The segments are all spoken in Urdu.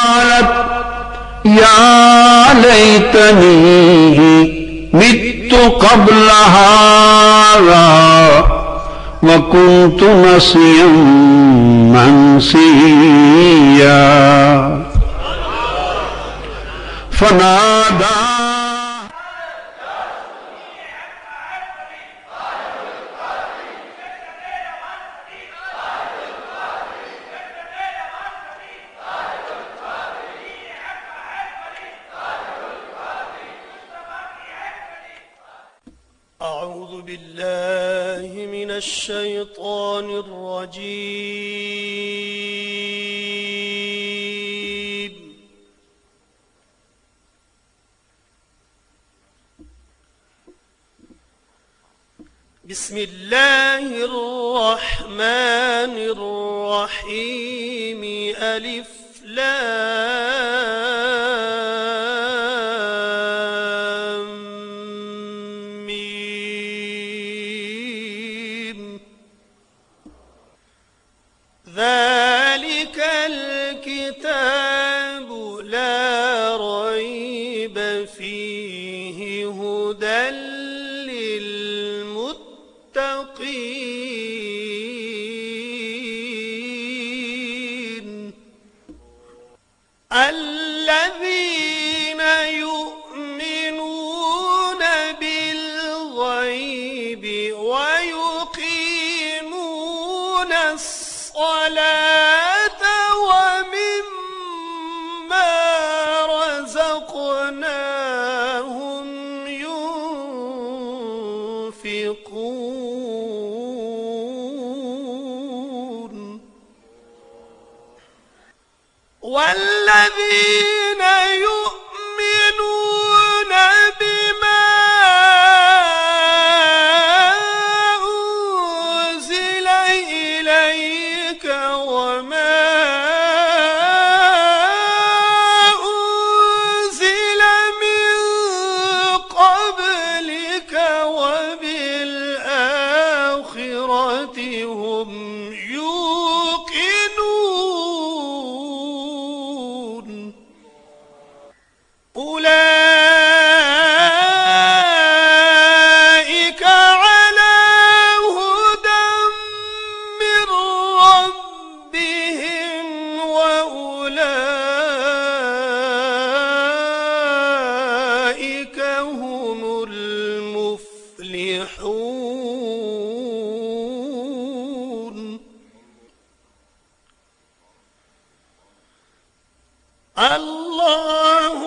قالت يا ليتني مت قبل هذا وكنت نسيا منسيا فنادى أعوذ بالله من الشيطان الرجيم. بسم الله الرحمن الرحيم. ألف لام ميم. ذلك الكتاب لا ريب فيه هدى للمتقين الذين يؤمنون بالغيب ويقيمون الصلاة ومما رزقناهم ينفقون والذين يؤمنون بما أنزل إليك وما أنزل من قبلك وبالآخرة هم يوقنون أولئك على هدى من ربهم وأولئك هم المفلحون. الله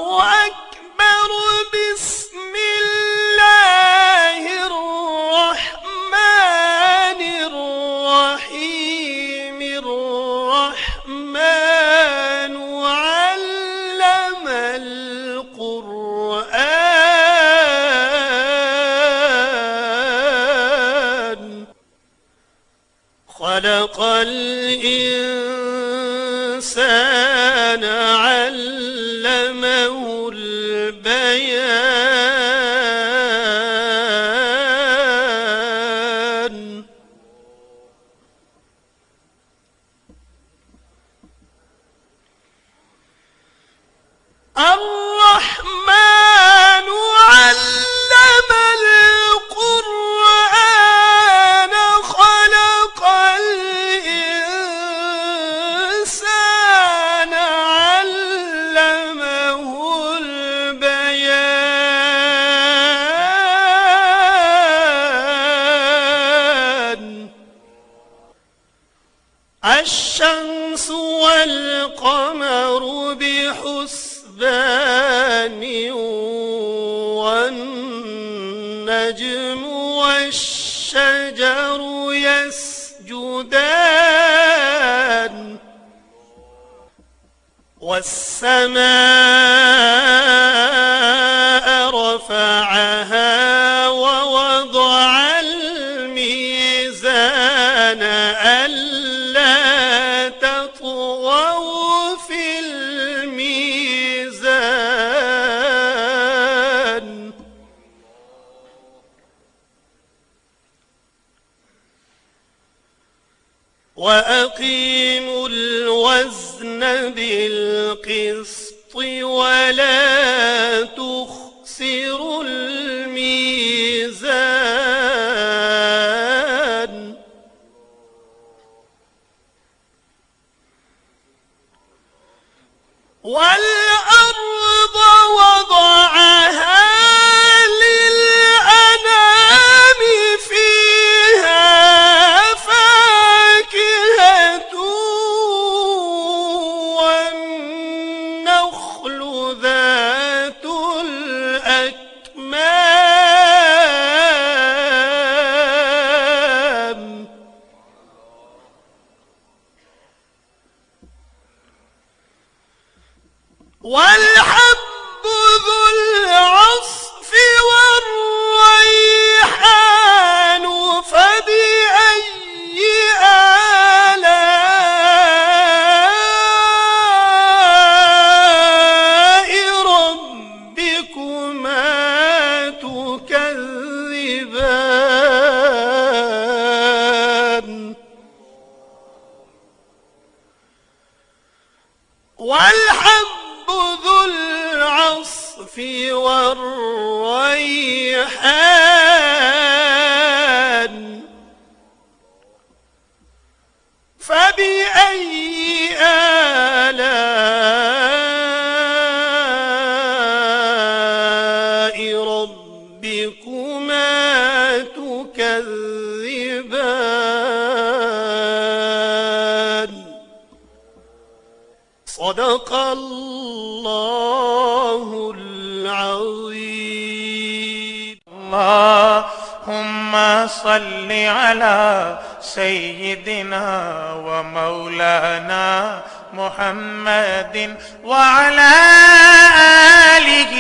أكبر. بسم الله الرحمن الرحيم. الرحمن علم القرآن خلق الإنسان علمه البيان. الرحمن علم القرآن خلق الإنسان علمه البيان. الشمس والقمر بحسبان والنجم والشجر يسجدان والسماء رفعها ووضع الميزان ألا تطغوا في الميزان وأقيموا الوزن الوزن بالقسط ولا تخسروا الميزان والأرض وضعها للأنام فيها فاكهة والنخل ذات الأكمام والحب ذو العصف والريحان فبأي آلاء ربكما تكذبان والحب ذو العصف والريحان فبأي آلاء ربكما تكذبان صدق الله العظيم. اللهم صل على سيدنا ومولانا محمد وعلى آله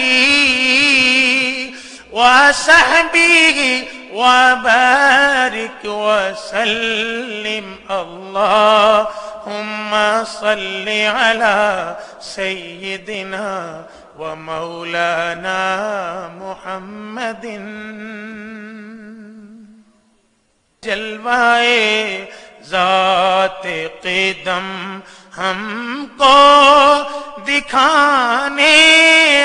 وصحبه وبارك وسلم. اللهم صل على سيدنا ومولانا محمد. جلوائے ذات قدم ہم کو دکھانے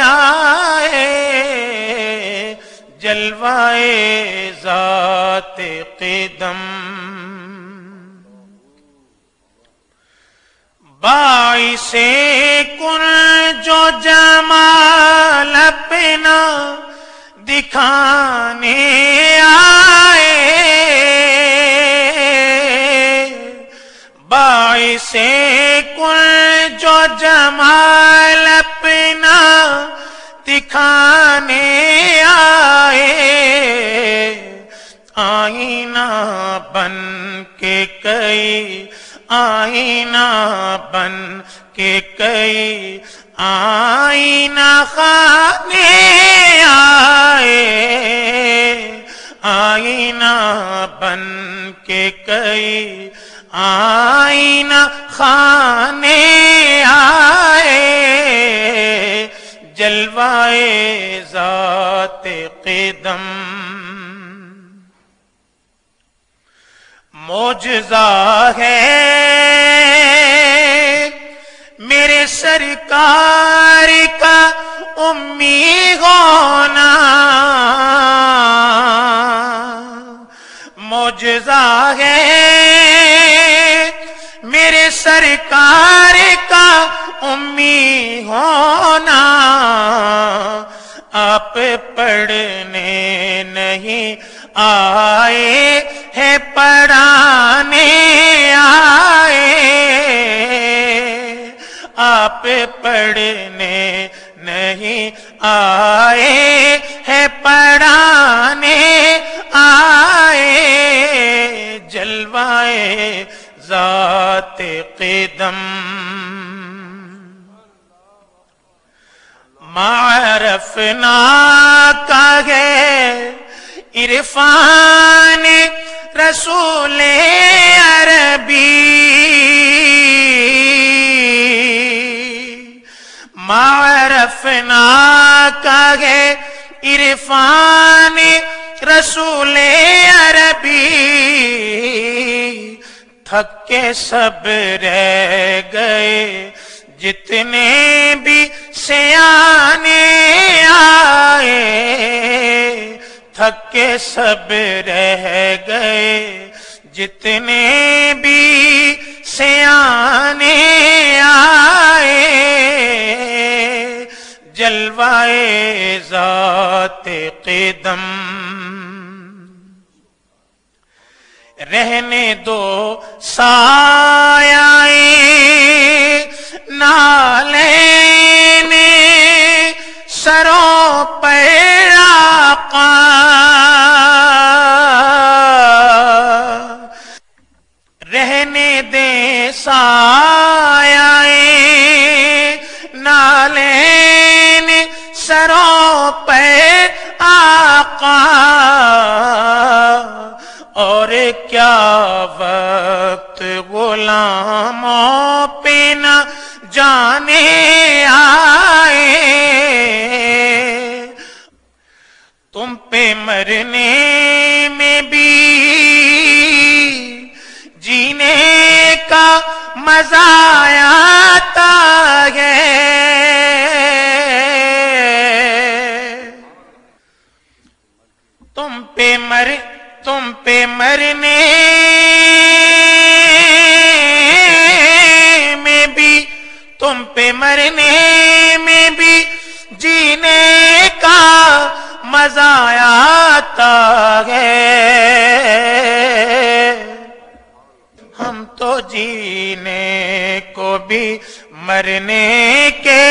آئے، جلوائے ذات قدم باعث کن جو جمال اپنا دکھانے آئے، باعث کن جو جمال اپنا دکھانے آئے، آئینہ بن کے کئی آئینہ بن کے کئی آئینہ خانے آئے، آئینہ بن کے کئی آئینہ خانے آئے، جلوائے ذات قدم معجزہ ہے میرے سرکار کا امی ہونا، معجزہ ہے میرے سرکار کا امی ہونا، آپ پڑھنے نہیں آئے ہے پڑھانے آئے، آپ پڑھنے نہیں آئے ہے پڑھانے آئے، جلوائے ذات قدم معرف کا ہے عرفان رسول عربی، معرف کا ہے عرفان رسول عربی، تھکے سب رہ گئے جتنے بھی سیانے آئے، تھکے سب رہ گئے جتنے بھی سیانے آئے، جلوائے ذات قدم رہنے دو سایہ نالین سروں پر آقا، رہنے دے سایہ نالین سروں پر آقا، اور کیا وقت غلاموں پہ نہ جانے آئے، تم پہ مرنے میں بھی جینے کا مزہ آتا ہے، تم پہ مرنے میں بھی، تم پہ مرنے میں بھی جینے کا مزہ آتا ہے، ہم تو جینے کو بھی مرنے کے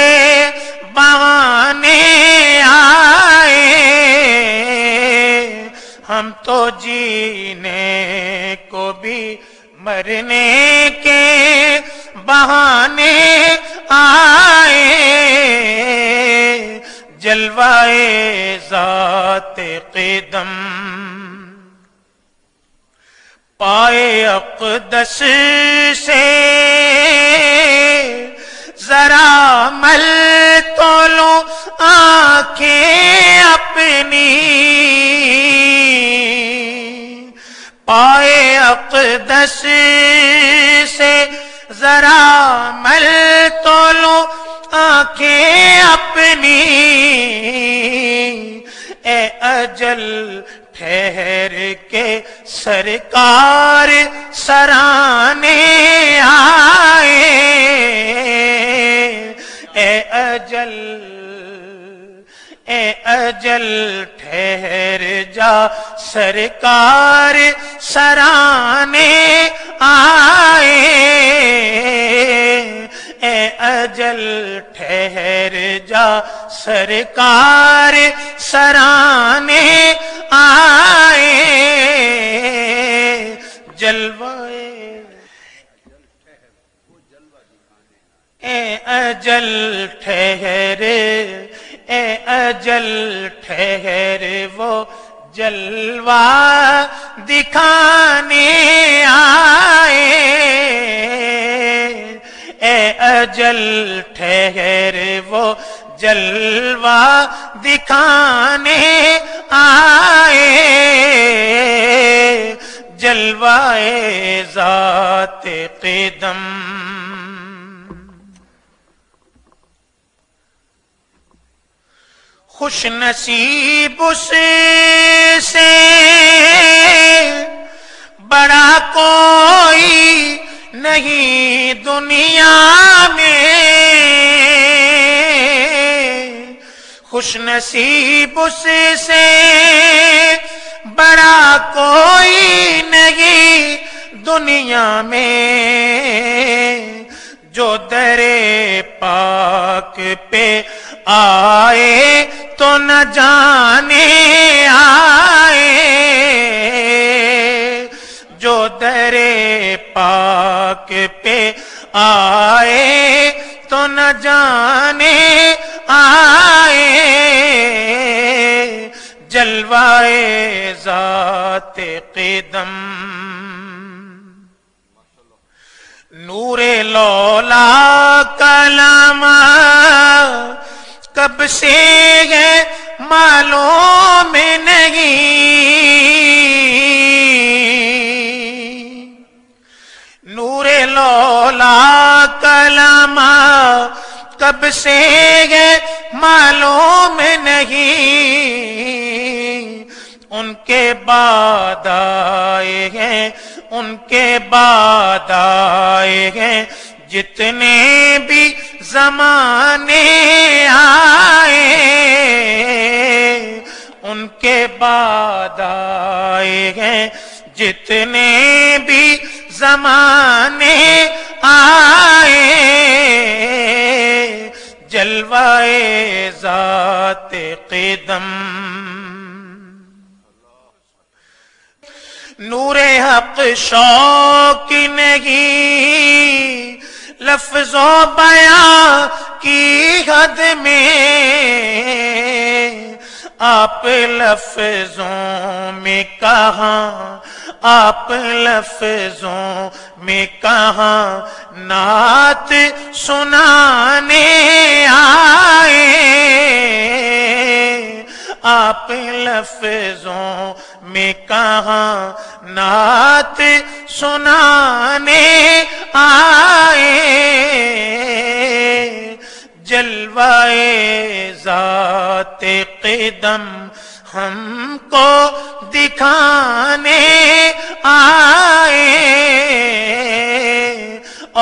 بہانے آئے، ہم تو جینے کو بھی مرنے کے بہانے آئے، جلوائے ذات قدم پائے اقدس سے ذرا مل تو لوں آنکھیں اپنی، پائے اقدس سے ذرا مل تو لوں آنکھیں اپنی، اے اجل ٹھہر کے سرکار سرانے آئے، اے اجل ٹھہر جا سرکار سرانے آئے، اے اجل ٹھہر جا سرکار سرانے آئے، جلوائے اے اجل ٹھہر، اے اجل ٹھہر وہ جلوہ دکھانے آئے، اے اجل ٹھہر وہ جلوہ دکھانے آئے، جلوائے ذات قدم خوش نصیب اس سے بڑا کوئی نہیں دنیا میں، خوش نصیب اس سے بڑا کوئی نہیں دنیا میں، جو در پاک پہ آئے تو نہ جانے آئے، جو در پاک پہ آئے تو نہ جانے آئے، جلوائے ذات قدم نور لولا کلام کب سے ہے معلوم نہیں، لولا کلمہ کب سے ہے معلوم نہیں، ان کے بعد آئے ہیں، ان کے بعد آئے ہیں جتنے بھی زمانے آئے، ان کے بعد آئے ہیں جتنے بھی زمانے آئے، جلوائے ذات قدم نور حق شوق نہیں، لفظ و بیاں کی حد میں، آپ لفظوں میں کہاں، آپ لفظوں میں کہاں نعت سنانے آئے، آپ لفظوں میں کہاں نعت سنانے آئے، جلوائے ذات قدم ہم کو دکھانے آئے،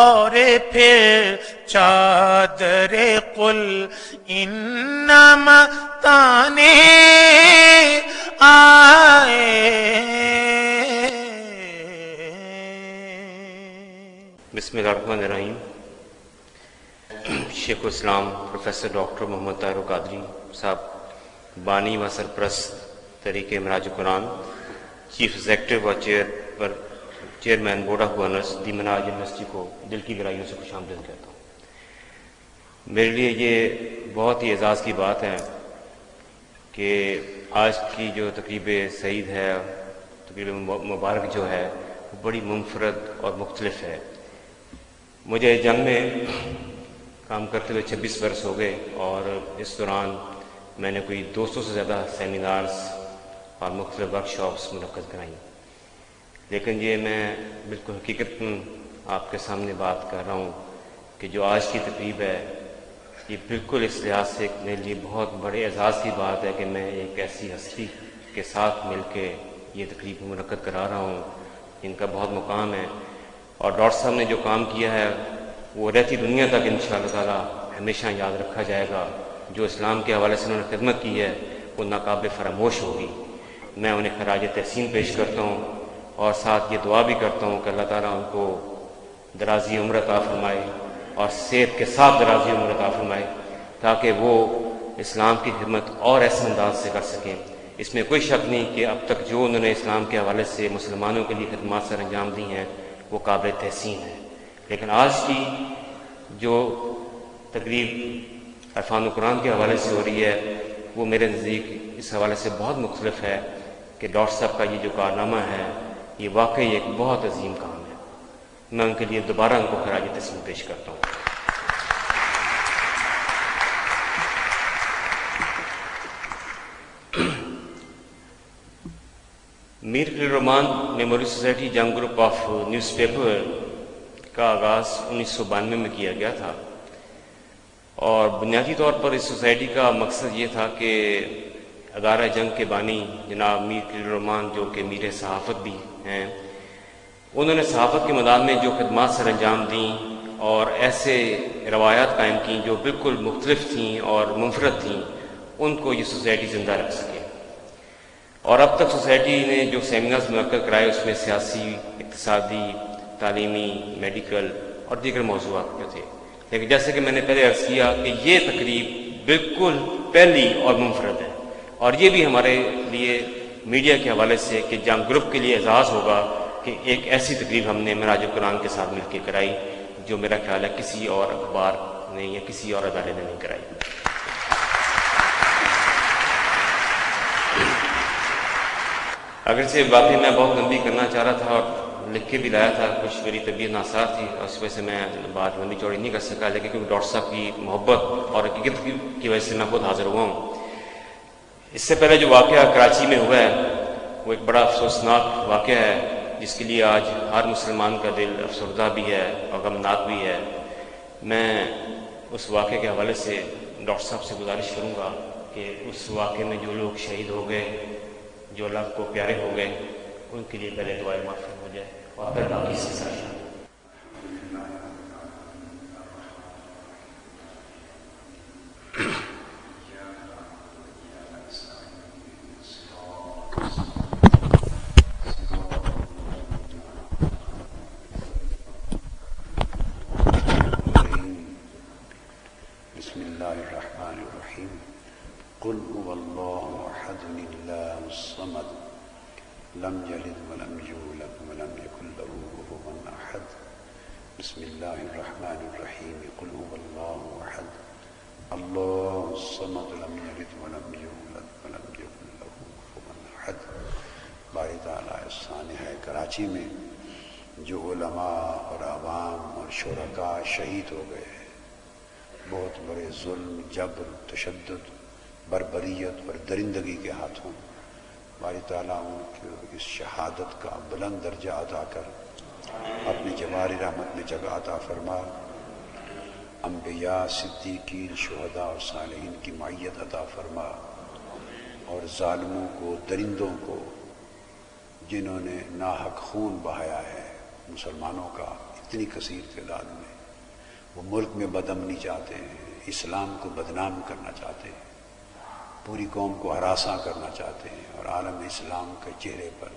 اور پھر چادر قل انما تانے آئے۔ بسم اللہ الرحمن الرحیم۔ شیخ الاسلام پروفیسر ڈاکٹر محمد طاہر القادری صاحب، بانی و سرپرست تحریک معراج قرآن، چیف ایگزیکٹو و chairman board of governors the Minhaj university کو دل کی گہرائیوں سے خوش آمدید کہتا ہوں۔ میرے لیے یہ بہت ہی اعزاز کی بات ہے کہ آج کی جو تقریب سعید ہے، تقریب مبارک جو ہے، وہ بڑی منفرد اور مختلف ہے۔ مجھے جنگ میں کام کرتے ہوئے 26 برس ہو گئے، اور اس دوران میں نے کوئی 200 سے زیادہ سیمینارز اور مختلف ورکشاپس منعقد کرائیں، لیکن یہ میں بالکل حقیقت آپ کے سامنے بات کر رہا ہوں کہ جو آج کی تقریب ہے، یہ بالکل اس لحاظ سے میرے لیے بہت بڑے اعزاز کی بات ہے کہ میں ایک ایسی ہستی کے ساتھ مل کے یہ تقریب منعقد کرا رہا ہوں جن کا بہت مقام ہے، اور ڈاکٹر صاحب نے جو کام کیا ہے وہ رہتی دنیا تک انشاءاللہ تعالی ہمیشہ یاد رکھا جائے گا۔ جو اسلام کے حوالے سے انہوں نے خدمت کی ہے وہ ناقابل فراموش ہوگی۔ میں انہیں خراج تحسین پیش کرتا ہوں، اور ساتھ یہ دعا بھی کرتا ہوں کہ اللہ تعالیٰ ان کو درازی عمر عطا فرمائے، اور صحت کے ساتھ درازی عمر عطا فرمائے، تاکہ وہ اسلام کی خدمت اور ایسے انداز سے کر سکیں۔ اس میں کوئی شک نہیں کہ اب تک جو انہوں نے اسلام کے حوالے سے مسلمانوں کے لیے خدمات سر انجام دی ہیں وہ قابل تحسین ہے، لیکن آج کی جو تقریب عرفان القرآن کے حوالے سے ہو رہی ہے وہ میرے نزدیک اس حوالے سے بہت مختلف ہے کہ ڈاکٹر صاحب کا یہ جو کارنامہ ہے یہ واقعی ایک بہت عظیم کام ہے۔ میں ان کے لیے دوبارہ ان کو خراج تحسین پیش کرتا ہوں۔ میر خلیل الرحمان میموریل سوسائٹی جنگ گروپ آف نیوز پیپر کا آغاز 1992 میں کیا گیا تھا، اور بنیادی طور پر اس سوسائٹی کا مقصد یہ تھا کہ ادارہ جنگ کے بانی جناب میر خلیل الرحمان جو کہ میر صحافت بھی ہیں، انہوں نے صحافت کے میدان میں جو خدمات سر انجام دیں اور ایسے روایات قائم کیں جو بالکل مختلف تھیں اور منفرد تھیں، ان کو یہ سوسائٹی زندہ رکھ سکے۔ اور اب تک سوسائٹی نے جو سیمینارز منعقد کرائے اس میں سیاسی، اقتصادی، تعلیمی، میڈیکل اور دیگر موضوعات کے تھے، لیکن جیسے کہ میں نے پہلے عرض کیا کہ یہ تقریب بالکل پہلی اور منفرد ہے، اور یہ بھی ہمارے لیے میڈیا کے حوالے سے کہ جنگ گروپ کے لیے اعزاز ہوگا کہ ایک ایسی تقریب ہم نے معراج قرآن کے ساتھ مل کے کرائی جو میرا خیال ہے کسی اور اخبار نے یا کسی اور ادارے نے نہیں کرائی۔ اگرچہ واقعی میں بہت لمبی کرنا چاہ رہا تھا اور لکھ کے بھی لایا تھا، کچھ میری طبیعت ناساز تھی اور اس وجہ سے میں بات لمبی چوڑی نہیں کر سکا، لیکن کیونکہ ڈاکٹر صاحب کی محبت اور حقیقت کی وجہ سے میں خود حاضر ہوا ہوں۔ اس سے پہلے جو واقعہ کراچی میں ہوا ہے وہ ایک بڑا افسوسناک واقعہ ہے جس کے لیے آج ہر مسلمان کا دل افسردہ بھی ہے اور غمناک بھی ہے، میں اس واقعے کے حوالے سے ڈاکٹر صاحب سے گزارش کروں گا کہ اس واقعے میں جو لوگ شہید ہو گئے، جو اللہ کو پیارے ہو گئے، ان کے لیے پہلے دعائیں معافی ہو جائے اور پھر باقی سلسلہ۔ بسم اللہ الرحمن الرحیم قل هو اللہ احد اللہ الصمد لم یلد ولم یولد ولم یکن له کفوا احد۔ بسم اللہ الرحمن الرحیم قل هو اللہ احد اللہ الصمد لم یلد ولم یولد ولم یکن له کفوا احد۔ باری تعالیٰ احسان ہے کراچی میں جو علماء اور عوام اور شرکاء شہید ہو گئے، بہت بڑے ظلم، جبر، تشدد، بربریت اور درندگی کے ہاتھوں، باری تعالیٰ ان کو اس شہادت کا بلند درجہ عطا کر اپنی جواری رحمت میں جگہ عطا فرما، انبیاء، صدیقین، شہداء اور صالحین کی معیت عطا فرما، اور ظالموں کو، درندوں کو، جنہوں نے ناحق خون بہایا ہے مسلمانوں کا اتنی کثیر تعداد میں، وہ ملک میں بدامنی چاہتے ہیں، اسلام کو بدنام کرنا چاہتے ہیں، پوری قوم کو ہراساں کرنا چاہتے ہیں، اور عالم اسلام کے چہرے پر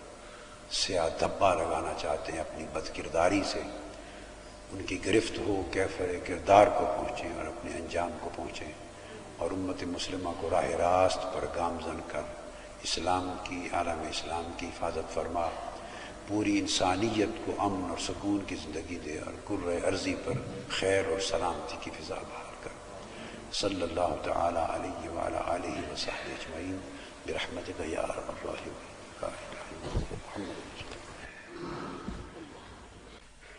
سیاہ دھبا لگانا چاہتے ہیں اپنی بد کرداری سے۔ ان کی گرفت ہو، کیفر کردار کو پہنچیں اور اپنے انجام کو پہنچیں، اور امت مسلمہ کو راہ راست پر گامزن کر اسلام کی، عالم اسلام کی حفاظت فرما، پوری انسانیت کو امن اور سکون کی زندگی دے، اور کرۂ ارضی پر خیر اور سلامتی کی فضا بحال کر۔ صلی اللہ تعالی علیہ وعلی آلہ وصحبہ اجمعین برحمتک یا ارحم الراحمین۔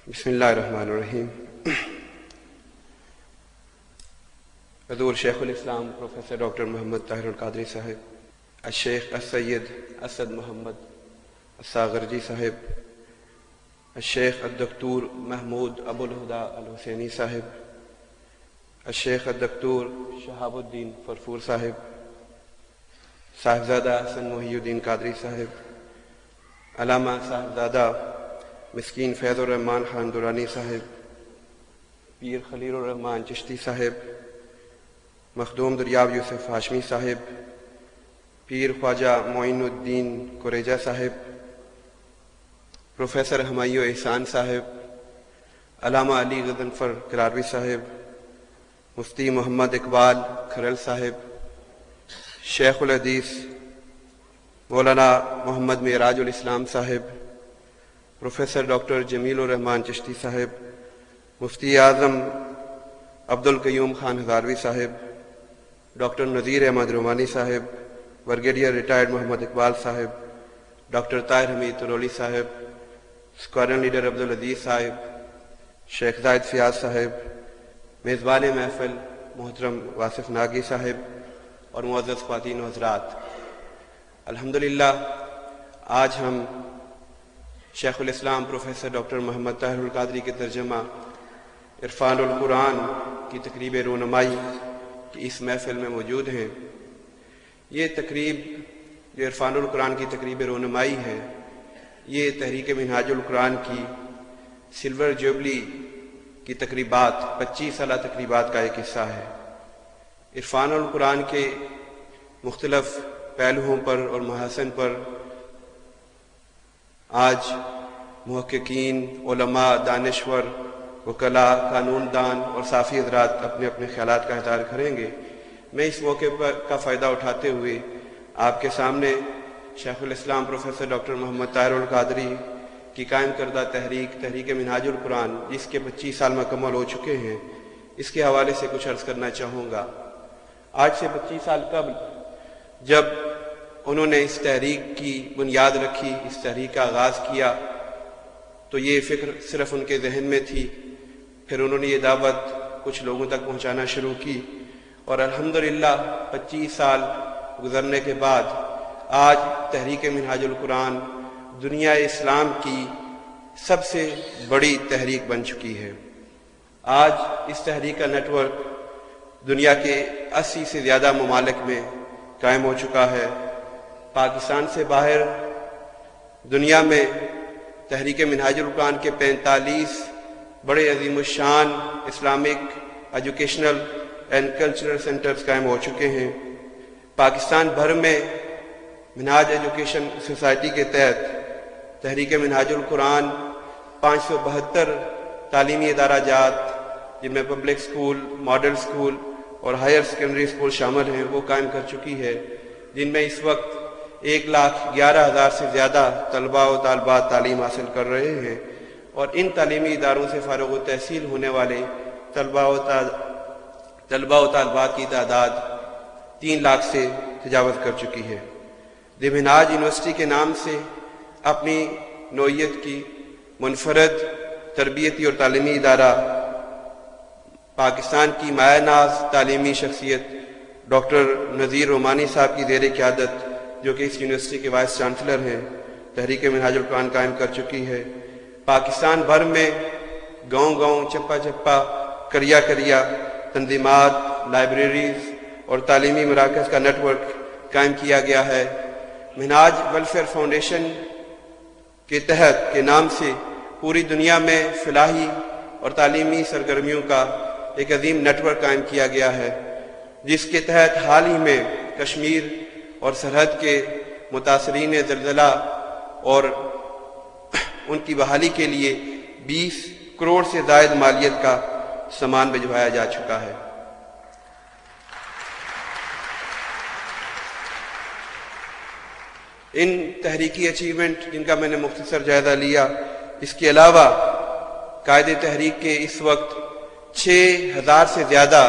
بسم اللہ الرحمن الرحیم۔ حضور شیخ الاسلام پروفیسر ڈاکٹر محمد طاہر القادری صاحب، الشیخ السید اسد محمد الساغرجی صاحب، الشیخ الدکتور محمود ابو الہدا الحسینی صاحب، الشیخ الدکتور شہاب الدین فرفور صاحب، صاحبزادہ حسن محی الدین قادری صاحب، علامہ صاحبزادہ مسکین فیض الرحمان خان درانی صاحب، پیر خلیل الرحمان چشتی صاحب، مخدوم دریاب یوسف ہاشمی صاحب، پیر خواجہ معین الدین قریجہ صاحب، پروفیسر ہمایوں احسان صاحب، علامہ علی غضنفر کراروی صاحب، مفتی محمد اقبال کھرل صاحب، شیخ الحدیث مولانا محمد معراج الاسلام صاحب، پروفیسر ڈاکٹر جمیل الرحمان چشتی صاحب، مفتی اعظم عبدالقیوم خان ہزاروی صاحب، ڈاکٹر نذیر احمد رومانی صاحب، بریگیڈیئر ریٹائرڈ محمد اقبال صاحب، ڈاکٹر طاہر حمید ترولی صاحب، اسکواڈرن لیڈر عبدالعزیز صاحب، شیخ زائد فیاض صاحب، میزبان محفل محترم واصف ناگی صاحب، اور معزز خواتین و حضرات، الحمدللہ آج ہم شیخ الاسلام پروفیسر ڈاکٹر محمد طاہر القادری کے ترجمہ عرفان القرآن کی تقریب رونمائی کی اس محفل میں موجود ہیں۔ یہ تقریب جو عرفان القرآن کی تقریب رونمائی ہے، یہ تحریک منہاج القرآن کی سلور جوبلی کی تقریبات، 25 سالہ تقریبات کا ایک حصہ ہے۔ عرفان القرآن کے مختلف پہلوؤں پر اور محاسن پر آج محققین، علماء، دانشور، وکلاء، قانون دان اور صافی حضرات اپنے اپنے خیالات کا اظہار کریں گے۔ میں اس موقع پر کا فائدہ اٹھاتے ہوئے آپ کے سامنے شیخ الاسلام پروفیسر ڈاکٹر محمد طاہر القادری کی قائم کردہ تحریک منہاج القرآن، جس کے 25 سال مکمل ہو چکے ہیں، اس کے حوالے سے کچھ عرض کرنا چاہوں گا۔ آج سے 25 سال قبل جب انہوں نے اس تحریک کی بنیاد رکھی، اس تحریک کا آغاز کیا، تو یہ فکر صرف ان کے ذہن میں تھی۔ پھر انہوں نے یہ دعوت کچھ لوگوں تک پہنچانا شروع کی، اور الحمدللہ 25 سال گزرنے کے بعد آج تحریک منہاج القرآن دنیا اسلام کی سب سے بڑی تحریک بن چکی ہے۔ آج اس تحریک کا نیٹ ورک دنیا کے 80 سے زیادہ ممالک میں قائم ہو چکا ہے۔ پاکستان سے باہر دنیا میں تحریک منہاج القرآن کے 45 بڑے عظیم الشان Islamic educational and cultural centres قائم ہو چکے ہیں۔ پاکستان بھر میں منہاج ایجوکیشن سوسائٹی کے تحت تحریک منہاج القرآن 572 تعلیمی ادارہ جات، جن میں پبلک سکول، ماڈل سکول اور ہائر سیکنڈری سکول شامل ہیں، وہ قائم کر چکی ہے، جن میں اس وقت 1,11,000 سے زیادہ طلباء و طالبات تعلیم حاصل کر رہے ہیں، اور ان تعلیمی اداروں سے فارغ التحصیل ہونے والے طلباء و طالبات کی تعداد 3 لاکھ سے تجاوز کر چکی ہے۔ دی منہاج یونیورسٹی کے نام سے اپنی نوعیت کی منفرد تربیتی اور تعلیمی ادارہ پاکستان کی مایہ ناز تعلیمی شخصیت ڈاکٹر نذیر رومانی صاحب کی زیر قیادت، جو کہ اس یونیورسٹی کے وائس چانسلر ہیں، تحریک منہاج القرآن قائم کر چکی ہے۔ پاکستان بھر میں گاؤں گاؤں، چپا چپا، کریا کریا تنظیمات، لائبریریز اور تعلیمی مراکز کا نیٹ ورک قائم کیا گیا ہے۔ منہاج ویلفیئر فاؤنڈیشن کے تحت کے نام سے پوری دنیا میں فلاحی اور تعلیمی سرگرمیوں کا ایک عظیم نیٹ ورک قائم کیا گیا ہے، جس کے تحت حال ہی میں کشمیر اور سرحد کے متاثرین زلزلہ اور ان کی بحالی کے لیے 20 کروڑ سے زائد مالیت کا سامان بھجوایا جا چکا ہے۔ ان تحریکی اچیومنٹ جن کا میں نے مختصر جائزہ لیا، اس کے علاوہ قائد تحریک کے اس وقت 6,000 سے زیادہ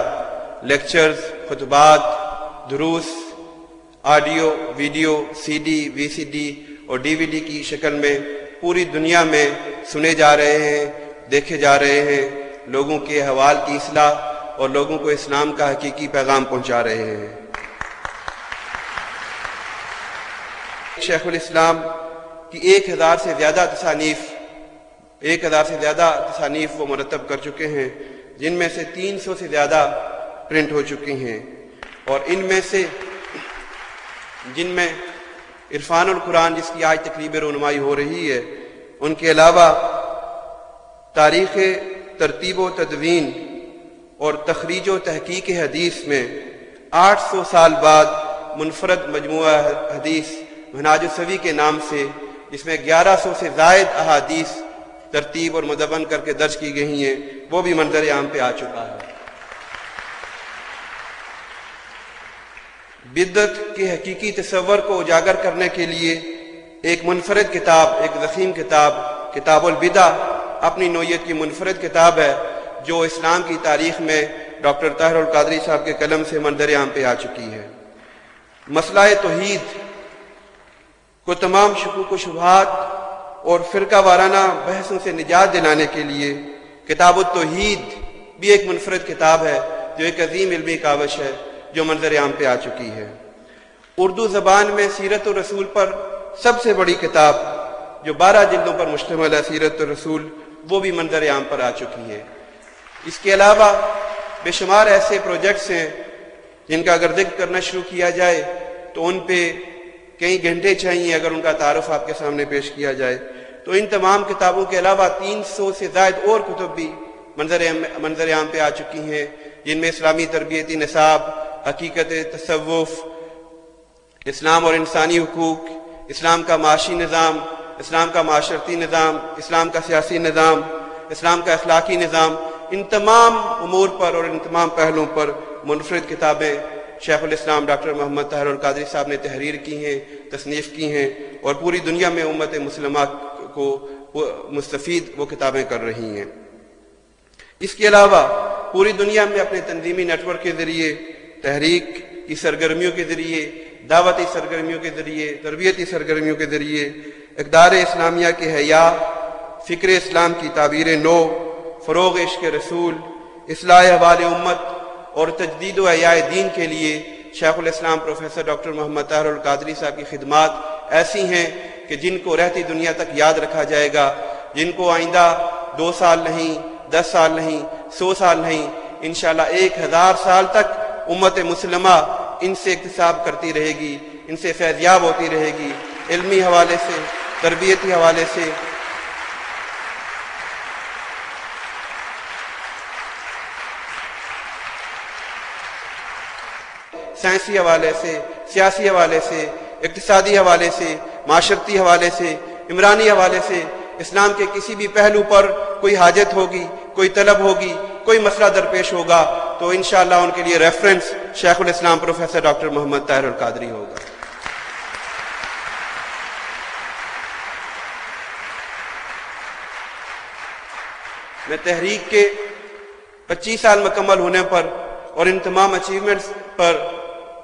لیکچرز، خطبات، دروس آڈیو، ویڈیو، CD، VCD اور DVD کی شکل میں پوری دنیا میں سنے جا رہے ہیں، دیکھے جا رہے ہیں، لوگوں کے احوال کی اصلاح اور لوگوں کو اسلام کا حقیقی پیغام پہنچا رہے ہیں۔ شیخ الاسلام کی 1,000 سے زیادہ تصانیف وہ مرتب کر چکے ہیں، جن میں سے 300 سے زیادہ پرنٹ ہو چکی ہیں، اور جن میں عرفان القرآن، جس کی آج تقریب رونمائی ہو رہی ہے، ان کے علاوہ تاریخ ترتیب و تدوین اور تخریج و تحقیق حدیث میں 800 سال بعد منفرد مجموعہ حدیث منہاج السوی کے نام سے، جس میں 1100 سے زائد احادیث ترتیب اور مدون کر کے درج کی گئی ہیں، وہ بھی منظر عام پہ آ چکا ہے۔ بدعت کے حقیقی تصور کو اجاگر کرنے کے لیے ایک منفرد کتاب، ایک ضخیم کتاب، کتاب البدع اپنی نوعیت کی منفرد کتاب ہے، جو اسلام کی تاریخ میں ڈاکٹر طاہر القادری صاحب کے قلم سے منظر عام پہ آ چکی ہے۔ مسئلہ توحید کو تمام شکوک و شبہات اور فرقہ وارانہ بحثوں سے نجات دلانے کے لیے کتاب التوحید بھی ایک منفرد کتاب ہے، جو ایک عظیم علمی کاوش ہے، جو منظر عام پہ آ چکی ہے۔ اردو زبان میں سیرت الرسول پر سب سے بڑی کتاب، جو 12 جلدوں پر مشتمل ہے، سیرت الرسول، وہ بھی منظر عام پر آ چکی ہے۔ اس کے علاوہ بے شمار ایسے پروجیکٹس ہیں جن کا اگر ذکر کرنا شروع کیا جائے تو ان پہ کئی گھنٹے چاہیے اگر ان کا تعارف آپ کے سامنے پیش کیا جائے۔ تو ان تمام کتابوں کے علاوہ 300 سے زائد اور کتب بھی منظر عام پہ آ چکی ہیں، جن میں اسلامی تربیتی نصاب، حقیقت تصوف، اسلام اور انسانی حقوق، اسلام کا معاشی نظام، اسلام کا معاشرتی نظام، اسلام کا سیاسی نظام، اسلام کا اخلاقی نظام، ان تمام امور پر اور ان تمام پہلوؤں پر منفرد کتابیں شیخ الاسلام ڈاکٹر محمد طاہر القادری صاحب نے تحریر کی ہیں، تصنیف کی ہیں، اور پوری دنیا میں امت مسلمہ کو مستفید وہ کتابیں کر رہی ہیں۔ اس کے علاوہ پوری دنیا میں اپنے تنظیمی نیٹ ورک کے ذریعے، تحریک کی سرگرمیوں کے ذریعے، دعوتی سرگرمیوں کے ذریعے، تربیتی سرگرمیوں کے ذریعے اقدار اسلامیہ کے حیاء، فکر اسلام کی تعبیر نو، فروغ عشق رسول، اصلاح احوال امت اور تجدید و احیاء دین کے لیے شیخ الاسلام پروفیسر ڈاکٹر محمد طاہر القادری صاحب کی خدمات ایسی ہیں کہ جن کو رہتی دنیا تک یاد رکھا جائے گا، جن کو آئندہ 2 سال نہیں، 10 سال نہیں، 100 سال نہیں، انشاءاللہ 1000 سال تک امت مسلمہ ان سے اکتساب کرتی رہے گی، ان سے فیضیاب ہوتی رہے گی، علمی حوالے سے، تربیتی حوالے سے۔ سائنسی حوالے سے، سیاسی حوالے سے، اقتصادی حوالے سے، معاشرتی حوالے سے، عمرانی حوالے سے، اسلام کے کسی بھی پہلو پر کوئی حاجت ہوگی، کوئی طلب ہوگی، کوئی مسئلہ درپیش ہوگا تو انشاءاللہ ان کے لیے ریفرنس شیخ الاسلام پروفیسر ڈاکٹر محمد طاہر القادری ہوگا۔ میں تحریک کے 25 سال مکمل ہونے پر اور ان تمام اچیومنٹس پر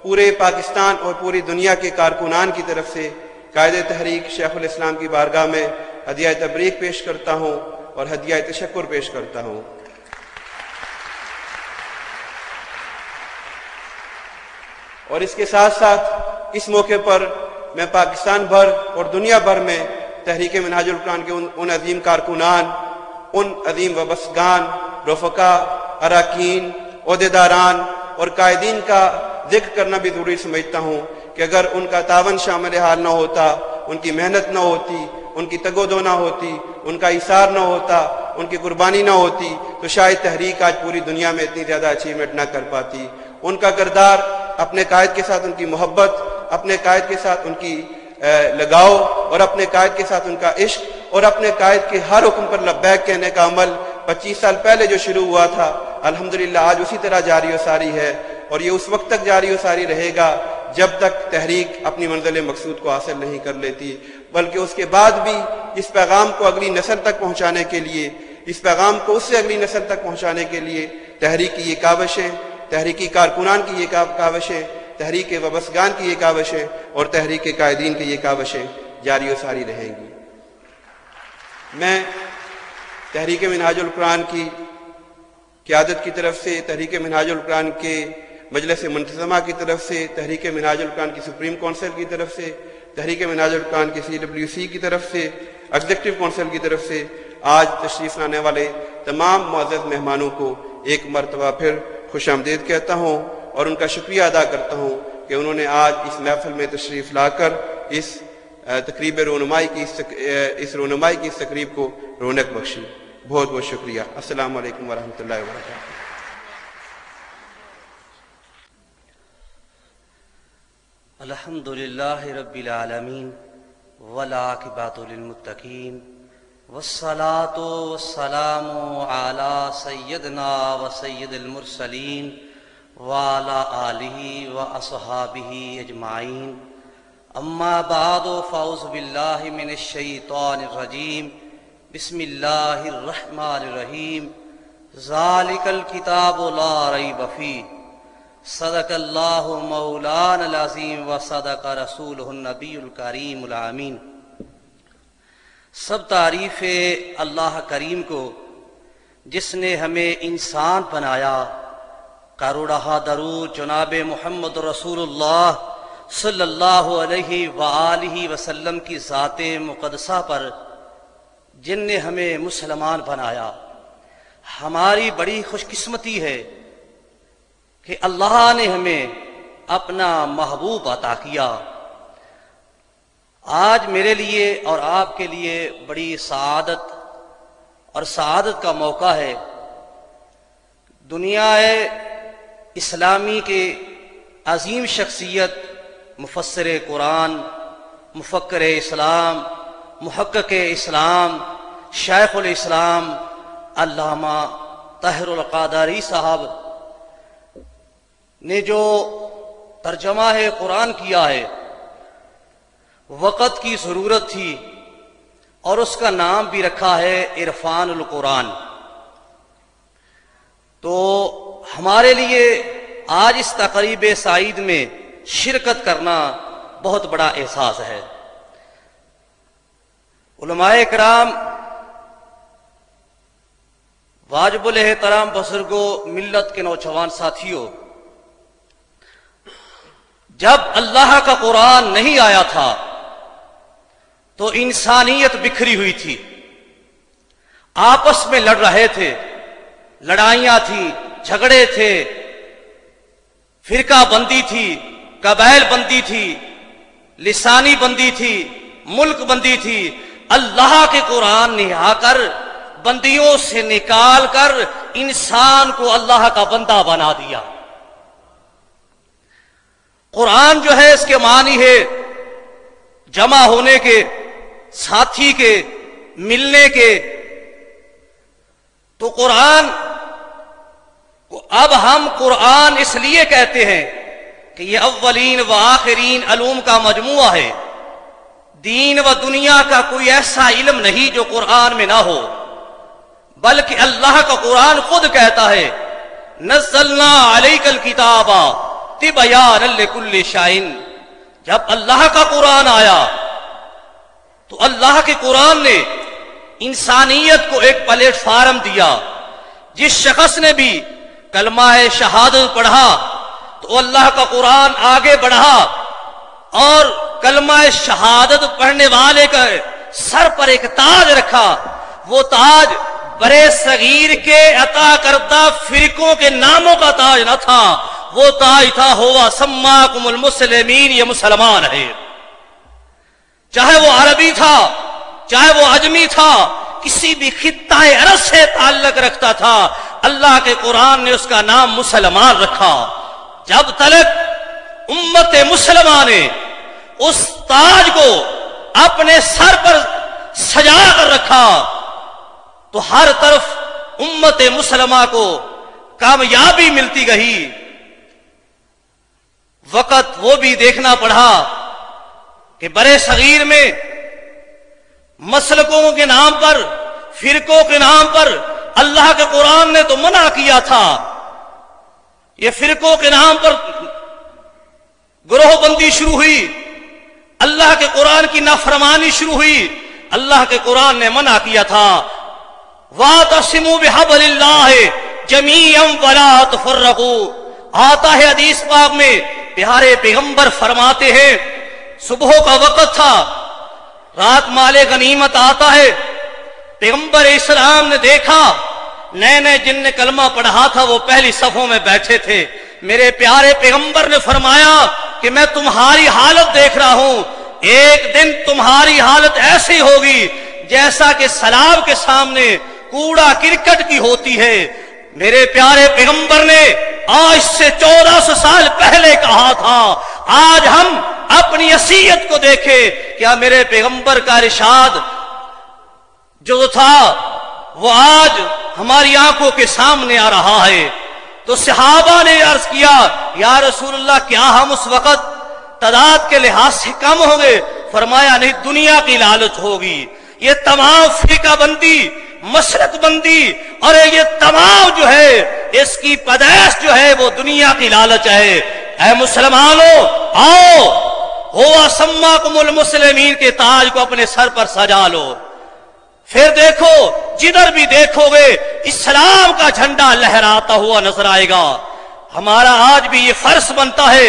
پورے پاکستان اور پوری دنیا کے کارکنان کی طرف سے قائد تحریک شیخ الاسلام کی بارگاہ میں ہدیہ تبریک پیش کرتا ہوں اور ہدیہ تشکر پیش کرتا ہوں۔ اور اس کے ساتھ ساتھ اس موقع پر میں پاکستان بھر اور دنیا بھر میں تحریک منہاج القرآن کے ان عظیم کارکنان، ان عظیم وابستگان، رفقا، اراکین، عہدیداران اور قائدین کا ذکر کرنا بھی ضروری سمجھتا ہوں کہ اگر ان کا تعاون شامل حال نہ ہوتا، ان کی محنت نہ ہوتی، ان کی تگ و دو نہ ہوتی، ان کا ایثار نہ ہوتا، ان کی قربانی نہ ہوتی تو شاید تحریک آج پوری دنیا میں اتنی زیادہ اچیومنٹ نہ کر پاتی۔ ان کا کردار، اپنے قائد کے ساتھ ان کی محبت، اپنے قائد کے ساتھ ان کی لگاؤ اور اپنے قائد کے ساتھ ان کا عشق اور اپنے قائد کے ہر حکم پر لبیک کہنے کا عمل 25 سال پہلے جو شروع ہوا تھا الحمدللہ آج اسی طرح جاری و ساری ہے، اور یہ اس وقت تک جاری و ساری رہے گا جب تک تحریک اپنی منزل مقصود کو حاصل نہیں کر لیتی، بلکہ اس کے بعد بھی اس پیغام کو اگلی نسل تک پہنچانے کے لیے، اس پیغام کو اس سے اگلی نسل تک پہنچانے کے لیے تحریک کی یہ کاوشیں، تحریکی کارکنان کی یہ کاوشیں، تحریک وابستگان کی یہ کاوشیں اور تحریک قائدین کی یہ کاوشیں جاری و ساری رہیں گی۔ میں تحریک منہاج القرآن کی قیادت کی طرف سے، تحریک منہاج القرآن کے مجلس منتظمہ کی طرف سے، تحریک منہاج القرآن کی سپریم کونسل کی طرف سے، تحریک منہاج القرآن کی CWC کی طرف سے، ایگزیکٹو کونسل کی طرف سے آج تشریف لانے والے تمام معزز مہمانوں کو ایک مرتبہ پھر خوش آمدید کہتا ہوں اور ان کا شکریہ ادا کرتا ہوں کہ انہوں نے آج اس محفل میں تشریف لا کر اس تقریب رونمائی کی اس تقریب کو رونق بخشی۔ بہت بہت شکریہ۔ السلام علیکم ورحمۃ اللہ وبرکاتہ۔ الحمد للہ رب العالمین والعاقبۃ للمتقین والصلاۃ والسلام علی سیدنا و سید المرسلین وعلی آلہ واصحابہ اجمعین، اما بعد فاعوذ باللہ من الشیطان الرجیم، بسم اللہ الرحمن الرحیم، ذالک الکتاب لا ریب فیہ، صدق اللہ مولانا العظیم و صدق رسولہ النبی الکریم الامین۔ سب تعریف اللہ کریم کو جس نے ہمیں انسان بنایا، کروڑہ درود جناب محمد رسول اللہ صلی اللہ علیہ وآلہ وسلم کی ذات مقدسہ پر، جن نے ہمیں مسلمان بنایا۔ ہماری بڑی خوش قسمتی ہے کہ اللہ نے ہمیں اپنا محبوب عطا کیا۔ آج میرے لیے اور آپ کے لیے بڑی سعادت کا موقع ہے۔ دنیا اسلامی کے عظیم شخصیت، مفسر قرآن، مفکر اسلام، محقق اسلام، شیخ الاسلام علامہ طاہر القادری صاحب نے جو ترجمہ قرآن کیا ہے، وقت کی ضرورت تھی اور اس کا نام بھی رکھا ہے عرفان القرآن۔ تو ہمارے لیے آج اس تقریب سعید میں شرکت کرنا بہت بڑا احساس ہے۔ علماء کرام، واجب الاحترام بزرگوں، ملت کے نوجوان ساتھیوں، جب اللہ کا قرآن نہیں آیا تھا تو انسانیت بکھری ہوئی تھی، آپس میں لڑ رہے تھے، لڑائیاں تھیں، جھگڑے تھے، فرقہ بندی تھی، قبائل بندی تھی، لسانی بندی تھی، ملک بندی تھی۔ اللہ کے قرآن نے آ کر بندیوں سے نکال کر انسان کو اللہ کا بندہ بنا دیا۔ قرآن جو ہے اس کے معنی ہے جمع ہونے کے، ساتھی کے، ملنے کے۔ تو قرآن اب ہم قرآن اس لیے کہتے ہیں کہ یہ اولین و آخرین علوم کا مجموعہ ہے۔ دین و دنیا کا کوئی ایسا علم نہیں جو قرآن میں نہ ہو، بلکہ اللہ کا قرآن خود کہتا ہے نزلنا علیک الکتاب تبیانا لکل شیء۔ جب اللہ کا قرآن آیا تو اللہ کے قرآن نے انسانیت کو ایک پلیٹ فارم دیا۔ جس شخص نے بھی کلمہ شہادت پڑھا تو اللہ کا قرآن آگے بڑھا اور کلمہ شہادت پڑھنے والے کا سر پر ایک تاج رکھا۔ وہ تاج برے صغیر کے عطا کردہ فرقوں کے ناموں کا تاج نہ تھا، وہ تاج تھا ہوا سماکم المسلمین، یہ مسلمان ہے۔ چاہے وہ عربی تھا، چاہے وہ عجمی تھا، کسی بھی خطہ عرب سے تعلق رکھتا تھا، اللہ کے قرآن نے اس کا نام مسلمان رکھا۔ جب تلک امت مسلمہ نے اس تاج کو اپنے سر پر سجا کر رکھا تو ہر طرف امت مسلمہ کو کامیابی ملتی گئی۔ وقت وہ بھی دیکھنا پڑا کہ برے صغیر میں مسلکوں کے نام پر، فرقوں کے نام پر اللہ کے قرآن نے تو منع کیا تھا۔ یہ فرقوں کے نام پر گروہ بندی شروع ہوئی، اللہ کے قرآن کی نافرمانی شروع ہوئی، اللہ کے قرآن نے منع کیا تھا وَاعْتَصِمُوا بِحَبْلِ اللَّهِ جَمِيعًا وَلَا تَفَرَّقُوا۔ آتا ہے حدیث پاک میں، پیارے پیغمبر فرماتے ہیں صبح کا وقت تھا، رات مال غنیمت آتا ہے، پیغمبر اسلام نے دیکھا نئے نئے جن نے کلمہ پڑھا تھا وہ پہلی صفوں میں بیٹھے تھے۔ میرے پیارے پیغمبر نے فرمایا کہ میں تمہاری حالت دیکھ رہا ہوں، ایک دن تمہاری حالت ایسی ہوگی جیسا کہ سیلاب کے سامنے کوڑا کرکٹ کی ہوتی ہے۔ میرے پیارے پیغمبر نے آج سے 1400 سال پہلے کہا تھا، آج ہم اپنی حیثیت کو دیکھے، کیا میرے پیغمبر کا ارشاد جو تھا وہ آج ہماری آنکھوں کے سامنے آ رہا ہے۔ تو صحابہ نے عرض کیا یا رسول اللہ کیا ہم اس وقت تعداد کے لحاظ سے کم ہوں گے؟ فرمایا نہیں، دنیا کی لالچ ہوگی۔ یہ تمام فرقہ بندی، مسلک بندی اور یہ تمام جو ہے اس کی پیدائش جو ہے وہ دنیا کی لالچ ہے۔ اے مسلمانوں آؤ، ہوا سماکم المسلمین کے تاج کو اپنے سر پر سجا لو۔ پھر دیکھو جدھر بھی دیکھو گے اسلام کا جھنڈا لہراتا ہوا نظر آئے گا۔ ہمارا آج بھی یہ فرض بنتا ہے،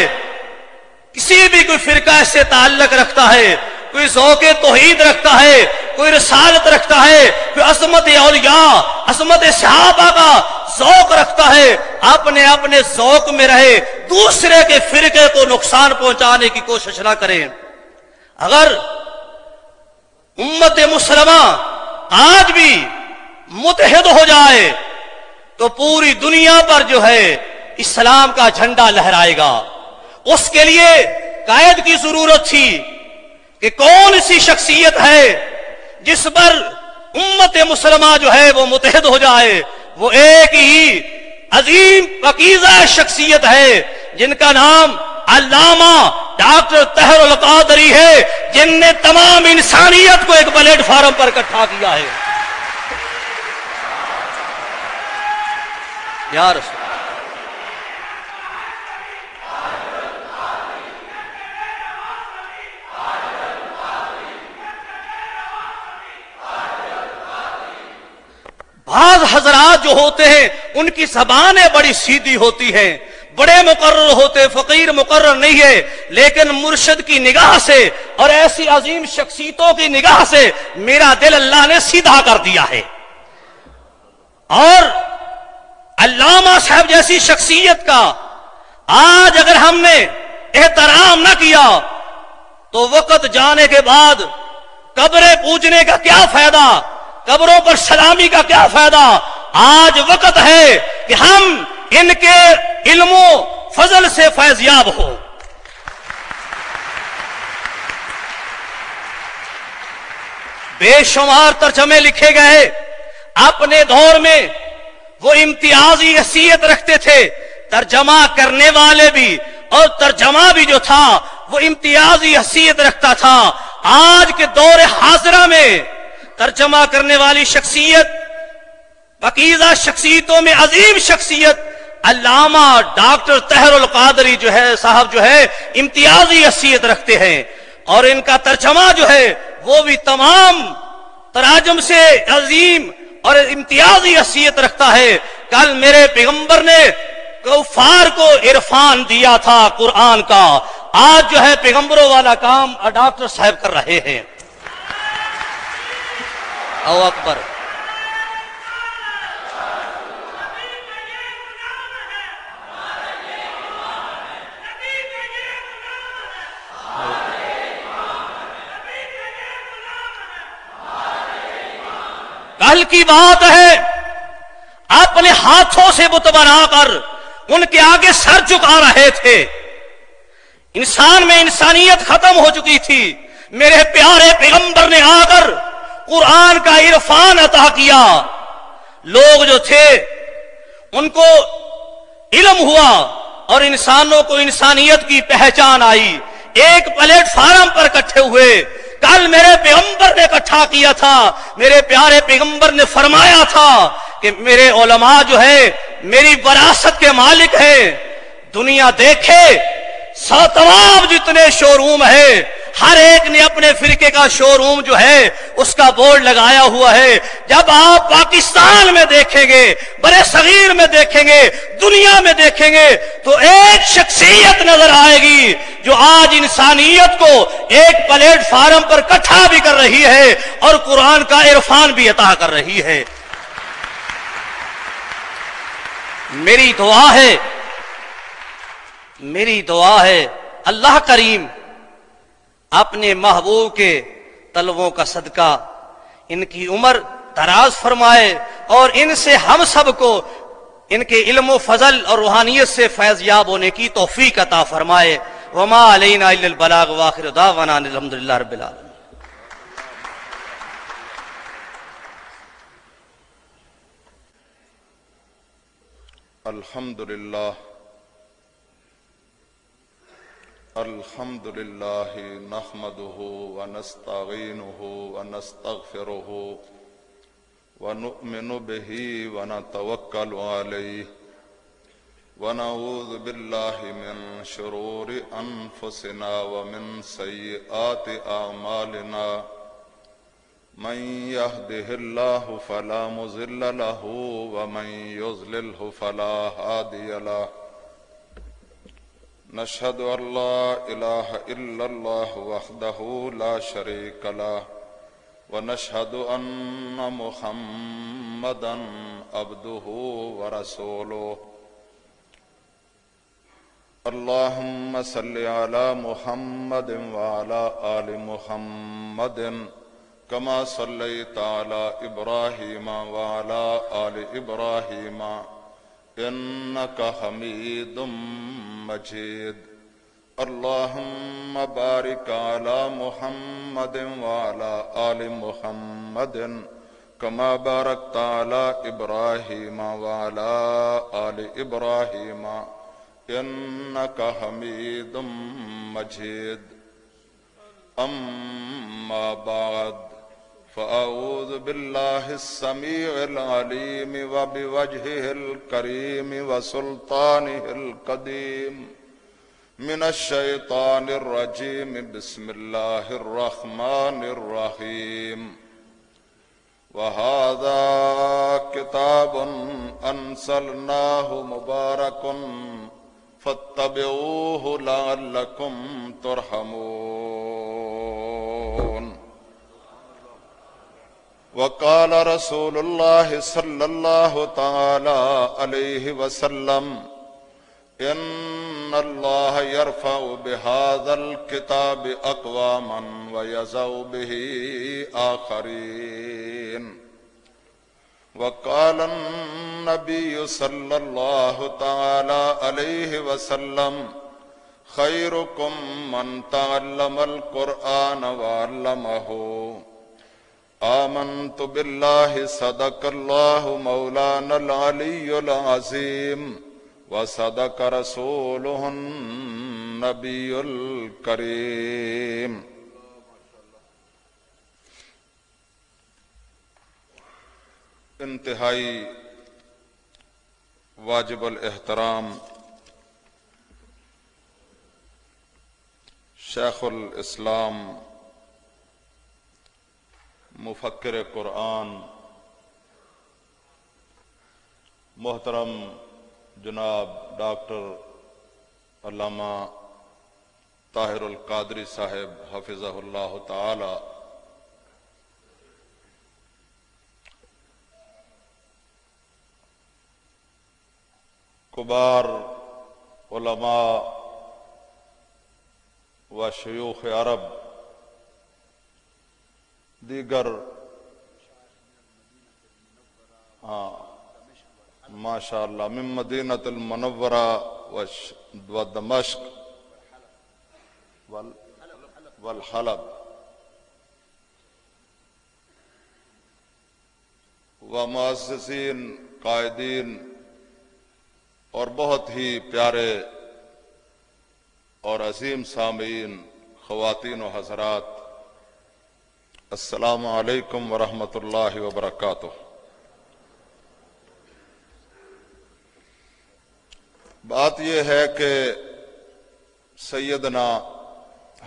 کسی بھی کوئی فرقہ سے تعلق رکھتا ہے، کوئی ذوق توحید رکھتا ہے، کوئی رسالت رکھتا ہے، کوئی عظمت اولیاء، عظمت صحابہ کا ذوق رکھتا ہے، اپنے اپنے ذوق میں رہے، دوسرے کے فرقے کو نقصان پہنچانے کی کوشش نہ کریں۔ اگر امت مسلمہ آج بھی متحد ہو جائے تو پوری دنیا پر جو ہے اسلام کا جھنڈا لہرائے گا۔ اس کے لیے قائد کی ضرورت تھی کہ کون سی شخصیت ہے جس پر امت مسلمہ جو ہے وہ متحد ہو جائے۔ وہ ایک ہی عظیم پاکیزہ شخصیت ہے جن کا نام علامہ ڈاکٹر طاہر القادری ہے، جن نے تمام انسانیت کو ایک پلیٹ فارم پر اکٹھا کیا ہے۔ یا رسول بعض حضرات جو ہوتے ہیں ان کی زبانیں بڑی سیدھی ہوتی ہیں، بڑے مقرر ہوتے، فقیر مقرر نہیں ہے، لیکن مرشد کی نگاہ سے اور ایسی عظیم شخصیتوں کی نگاہ سے میرا دل اللہ نے سیدھا کر دیا ہے. اور علامہ صاحب جیسی شخصیت کا آج اگر ہم نے احترام نہ کیا تو وقت جانے کے بعد قبریں پوجنے کا کیا فائدہ، قبروں پر سلامی کا کیا فائدہ. آج وقت ہے کہ ہم ان کے علم و فضل سے فیضیاب ہو. بے شمار ترجمے لکھے گئے، اپنے دور میں وہ امتیازی حیثیت رکھتے تھے، ترجمہ کرنے والے بھی اور ترجمہ بھی جو تھا وہ امتیازی حیثیت رکھتا تھا. آج کے دور حاضرہ میں ترجمہ کرنے والی شخصیت، پاکیزہ شخصیتوں میں عظیم شخصیت علامہ ڈاکٹر طاہر القادری جو ہے صاحب جو ہے امتیازی حیثیت رکھتے ہیں، اور ان کا ترجمہ جو ہے وہ بھی تمام تراجم سے عظیم اور امتیازی حیثیت رکھتا ہے. کل میرے پیغمبر نے کفار کو عرفان دیا تھا قرآن کا، آج جو ہے پیغمبروں والا کام ڈاکٹر صاحب کر رہے ہیں. او اکبر. کل کی بات ہے، اپنے ہاتھوں سے بت بنا کر ان کے آگے سر جھکا رہے تھے. انسان میں انسانیت ختم ہو چکی تھی. میرے پیارے پیغمبر نے آ کر قرآن کا عرفان عطا کیا. لوگ جو تھے ان کو علم ہوا اور انسانوں کو انسانیت کی پہچان آئی. ایک پلیٹ فارم پر اکٹھے ہوئے. کل میرے پیغمبر نے اکٹھا کیا تھا. میرے پیارے پیغمبر نے فرمایا تھا کہ میرے علماء جو ہے میری وراثت کے مالک ہیں. دنیا دیکھے تمام جتنے شو روم ہے، ہر ایک نے اپنے فرقے کا شو روم جو ہے اس کا بورڈ لگایا ہوا ہے. جب آپ پاکستان میں دیکھیں گے، برے صغیر میں دیکھیں گے، دنیا میں دیکھیں گے تو ایک شخصیت نظر آئے گی جو آج انسانیت کو ایک پلیٹ فارم پر اکٹھا بھی کر رہی ہے اور قرآن کا عرفان بھی عطا کر رہی ہے. میری دعا ہے اللہ کریم اپنے محبوب کے طلبوں کا صدقہ ان کی عمر دراز فرمائے اور ان سے ہم سب کو ان کے علم و فضل اور روحانیت سے فیض یاب ہونے کی توفیق عطا فرمائے. وما علینا الا البلاغ واخر دعوانا الحمدللہ رب العالمین. الحمد لله نحمده ونستعينه ونستغفره ونؤمن به ونتوكل عليه ونعوذ بالله من شرور أنفسنا ومن سيئات أعمالنا من يهده الله فلا مضل له ومن يضلله فلا هادي له. نشهد أن لا إله إلا الله وحده لا شريك له ونشهد أن محمدا عبده ورسوله. اللهم صل على محمد وعلى آل محمد كما صليت على إبراهيم وعلى آل إبراهيم إنك حميد مجيد. اللهم بارك على محمد وعلى آل محمد كما باركت على إبراهيم وعلى آل إبراهيم إنك حميد مجيد. أما بعد فأعوذ بالله السميع العليم وبوجهه الكريم وسلطانه القديم من الشيطان الرجيم. بسم الله الرحمن الرحيم. وهذا كتاب أنزلناه مبارك فاتبعوه لعلكم ترحمون. وقال رسول الله صلى الله تعالى عليه وسلم ان الله يرفع بهذا الكتاب اقواما ويضع به آخرين. وقال النبي صلى الله تعالى عليه وسلم خيركم من تعلم القرآن وعلمه. آمنت بالله صدق الله مولانا العلي العظيم وصدق رسوله النبي الكريم. انتہائی واجب الاحترام شیخ الاسلام مفکر قرآن محترم جناب ڈاکٹر علامہ طاہر القادری صاحب حفظہ اللہ تعالی، کبار علماء و شیوخ عرب، دیگر ماشاء اللہ من مدینۃ المنورہ و دمشق والحلب و مؤسسین، قائدین اور بہت ہی پیارے اور عظیم سامعین، خواتین و حضرات، السلام علیکم ورحمۃ اللہ وبرکاتہ۔ بات یہ ہے کہ سیدنا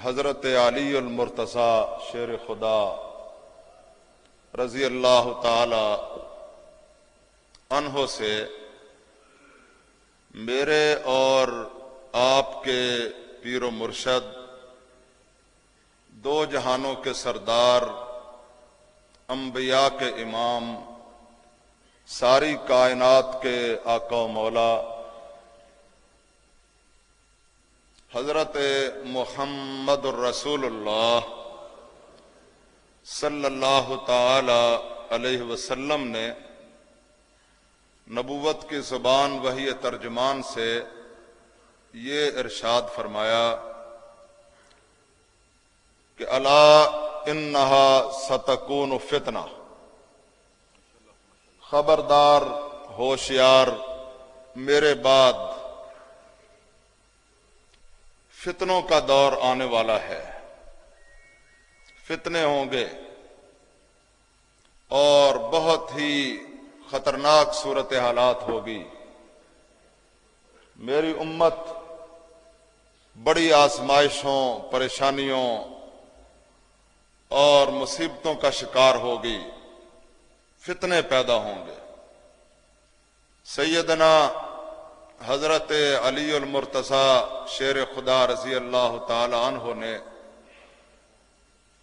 حضرت علی المرتضی شیر خدا رضی اللہ تعالی عنہ سے میرے اور آپ کے پیر و مرشد، دو جہانوں کے سردار، انبیاء کے امام، ساری کائنات کے آقا و مولا حضرت محمد الرسول اللہ صلی اللہ تعالی علیہ وسلم نے نبوت کی زبان وحی ترجمان سے یہ ارشاد فرمایا کہ الا انہا ستکون فتنہ، خبردار، ہوشیار، میرے بعد فتنوں کا دور آنے والا ہے، فتنے ہوں گے اور بہت ہی خطرناک صورتحالات ہوگی۔ میری امت بڑی آزمائشوں، پریشانیوں اور مصیبتوں کا شکار ہوگی، فتنے پیدا ہوں گے۔ سیدنا حضرت علی المرتضی شیر خدا رضی اللہ تعالی عنہ نے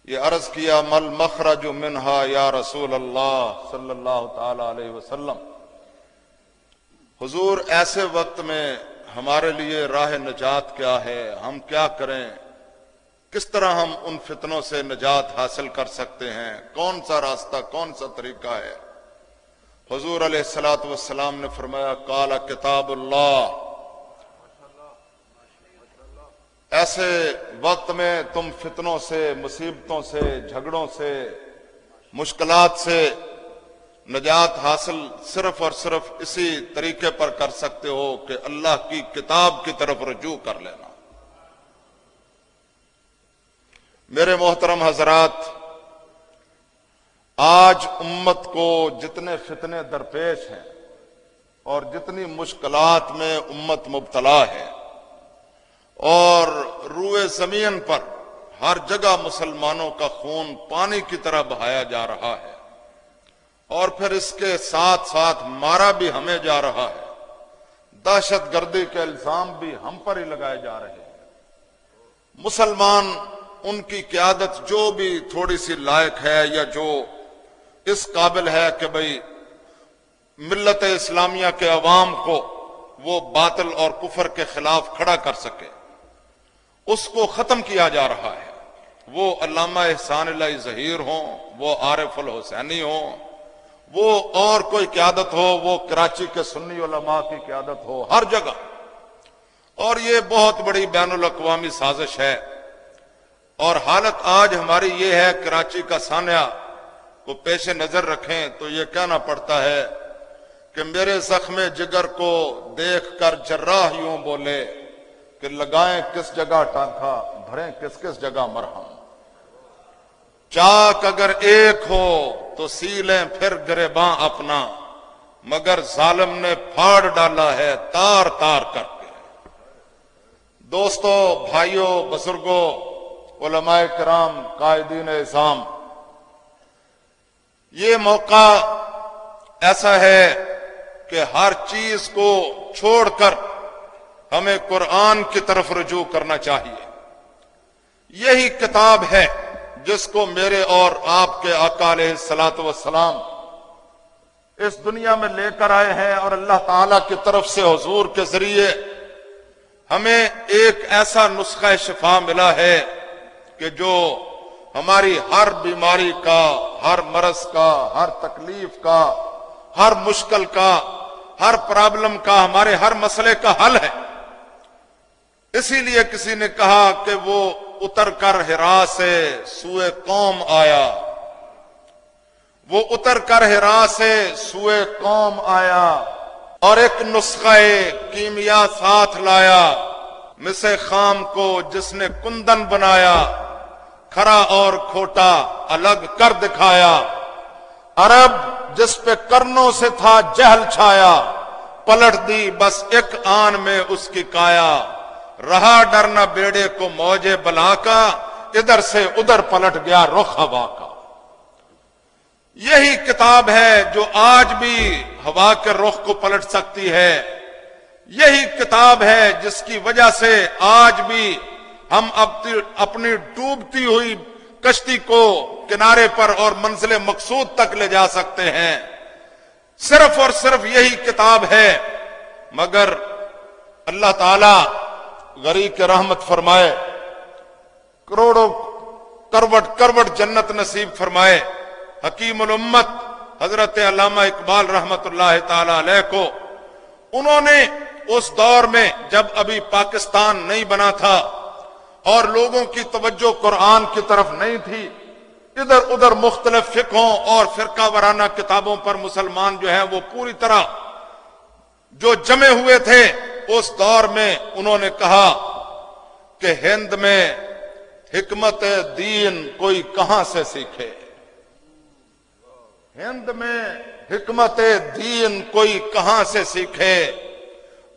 یہ عرض کیا مل مخرج منہا یا رسول اللہ صلی اللہ تعالی علیہ وسلم، حضور ایسے وقت میں ہمارے لیے راہ نجات کیا ہے، ہم کیا کریں، کس طرح ہم ان فتنوں سے نجات حاصل کر سکتے ہیں، کون سا راستہ، کون سا طریقہ ہے؟ حضور علیہ الصلوۃ والسلام نے فرمایا قال کتاب اللہ۔ ایسے وقت میں تم فتنوں سے، مصیبتوں سے، جھگڑوں سے، مشکلات سے نجات حاصل صرف اور صرف اسی طریقے پر کر سکتے ہو کہ اللہ کی کتاب کی طرف رجوع کر لینا۔ میرے محترم حضرات، آج امت کو جتنے فتنے درپیش ہیں اور جتنی مشکلات میں امت مبتلا ہے اور روئے زمین پر ہر جگہ مسلمانوں کا خون پانی کی طرح بہایا جا رہا ہے اور پھر اس کے ساتھ ساتھ مارا بھی ہمیں جا رہا ہے، دہشت گردی کے الزام بھی ہم پر ہی لگائے جا رہے ہیں۔ مسلمان ان کی قیادت جو بھی تھوڑی سی لائق ہے یا جو اس قابل ہے کہ بھئی ملت اسلامیہ کے عوام کو وہ باطل اور کفر کے خلاف کھڑا کر سکے، اس کو ختم کیا جا رہا ہے۔ وہ علامہ احسان اللہ ظہیر ہوں، وہ عارف الحسینی ہوں، وہ اور کوئی قیادت ہو، وہ کراچی کے سنی علماء کی قیادت ہو، ہر جگہ۔ اور یہ بہت بڑی بین الاقوامی سازش ہے، اور حالت آج ہماری یہ ہے، کراچی کا سانحہ کو پیش نظر رکھیں تو یہ کہنا پڑتا ہے کہ میرے زخم جگر کو دیکھ کر جراح یوں بولے کہ لگائیں کس جگہ ٹانکا، بھریں کس کس جگہ مرہم۔ چاک اگر ایک ہو تو سی لیں پھر گریباں اپنا، مگر ظالم نے پھاڑ ڈالا ہے تار تار کر کے۔ دوستو، بھائیوں، بزرگوں، علماء کرام، قائدین اعظام، یہ موقع ایسا ہے کہ ہر چیز کو چھوڑ کر ہمیں قرآن کی طرف رجوع کرنا چاہیے۔ یہی کتاب ہے جس کو میرے اور آپ کے آقا علیہ الصلوۃ والسلام اس دنیا میں لے کر آئے ہیں، اور اللہ تعالی کی طرف سے حضور کے ذریعے ہمیں ایک ایسا نسخہ شفا ملا ہے کہ جو ہماری ہر بیماری کا، ہر مرض کا، ہر تکلیف کا، ہر مشکل کا، ہر پرابلم کا، ہمارے ہر مسئلے کا حل ہے۔ اسی لیے کسی نے کہا کہ وہ اتر کر حرا سے سوئے قوم آیا، وہ اتر کر حرا سے سوئے قوم آیا، اور ایک نسخہ کیمیا ساتھ لایا، مس خام کو جس نے کندن بنایا، کھرا اور کھوٹا الگ کر دکھایا۔ عرب جس پہ کرنوں سے تھا جہل چھایا، پلٹ دی بس ایک آن میں اس کی کایا۔ رہا ڈرنا بیڑے کو موجے بلا کا، ادھر سے ادھر پلٹ گیا رخ ہوا کا۔ یہی کتاب ہے جو آج بھی ہوا کے رخ کو پلٹ سکتی ہے۔ یہی کتاب ہے جس کی وجہ سے آج بھی ہم اپنی ڈوبتی ہوئی کشتی کو کنارے پر اور منزل مقصود تک لے جا سکتے ہیں۔ صرف اور صرف یہی کتاب ہے، مگر اللہ تعالی غریق رحمت فرمائے، کروڑوں کروٹ کروٹ جنت نصیب فرمائے۔ حکیم الامت حضرت علامہ اقبال رحمت اللہ تعالی علیہ کو، انہوں نے اس دور میں جب ابھی پاکستان نہیں بنا تھا اور لوگوں کی توجہ قرآن کی طرف نہیں تھی، ادھر ادھر مختلف فقہوں اور فرقہ وارانہ کتابوں پر مسلمان جو ہیں وہ پوری طرح جو جمے ہوئے تھے، اس دور میں انہوں نے کہا کہ ہند میں حکمت دین کوئی کہاں سے سیکھے، ہند میں حکمت دین کوئی کہاں سے سیکھے،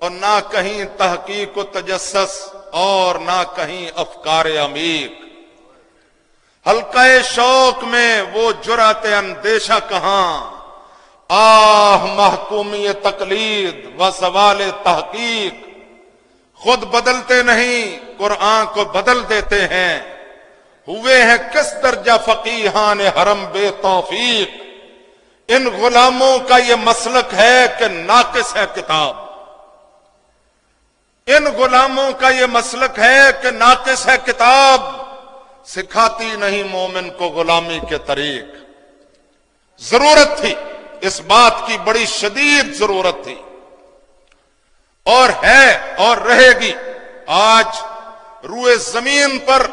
اور نہ کہیں تحقیق و تجسس اور نہ کہیں افکار عمیق۔ حلقہ شوق میں وہ جرأت اندیشہ کہاں، آہ محکومی تقلید و سوال تحقیق۔ خود بدلتے نہیں قرآن کو بدل دیتے ہیں، ہوئے ہیں کس درجہ فقیہان حرم بے توفیق۔ ان غلاموں کا یہ مسلک ہے کہ ناقص ہے کتاب، ان غلاموں کا یہ مسلک ہے کہ ناقص ہے کتاب، سکھاتی نہیں مومن کو غلامی کے طریق۔ ضرورت تھی اس بات کی، بڑی شدید ضرورت تھی، اور ہے اور رہے گی۔ آج روئے زمین پر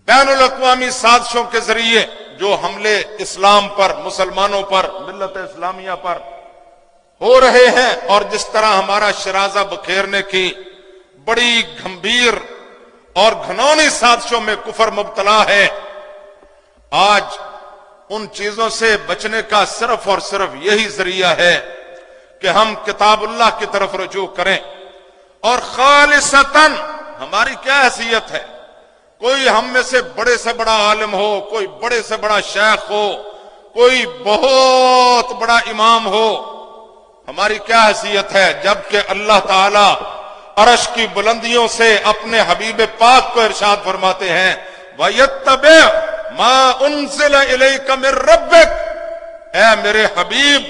بین الاقوامی سازشوں کے ذریعے جو حملے اسلام پر، مسلمانوں پر، ملت اسلامیہ پر ہو رہے ہیں، اور جس طرح ہمارا شرازہ بکھیرنے کی بڑی گھمبیر اور گھنونی سازشوں میں کفر مبتلا ہے، آج ان چیزوں سے بچنے کا صرف اور صرف یہی ذریعہ ہے کہ ہم کتاب اللہ کی طرف رجوع کریں، اور خالصتاً ہماری کیا حیثیت ہے؟ کوئی ہم میں سے بڑے سے بڑا عالم ہو، کوئی بڑے سے بڑا شیخ ہو، کوئی بہت بڑا امام ہو، ہماری کیا حیثیت ہے جبکہ اللہ تعالی عرش کی بلندیوں سے اپنے حبیب پاک کو ارشاد فرماتے ہیں وَيَتَّبِعْ مَا أُنزِلَ إِلَيْكَ مِن رَبِّكَ، اے میرے حبیب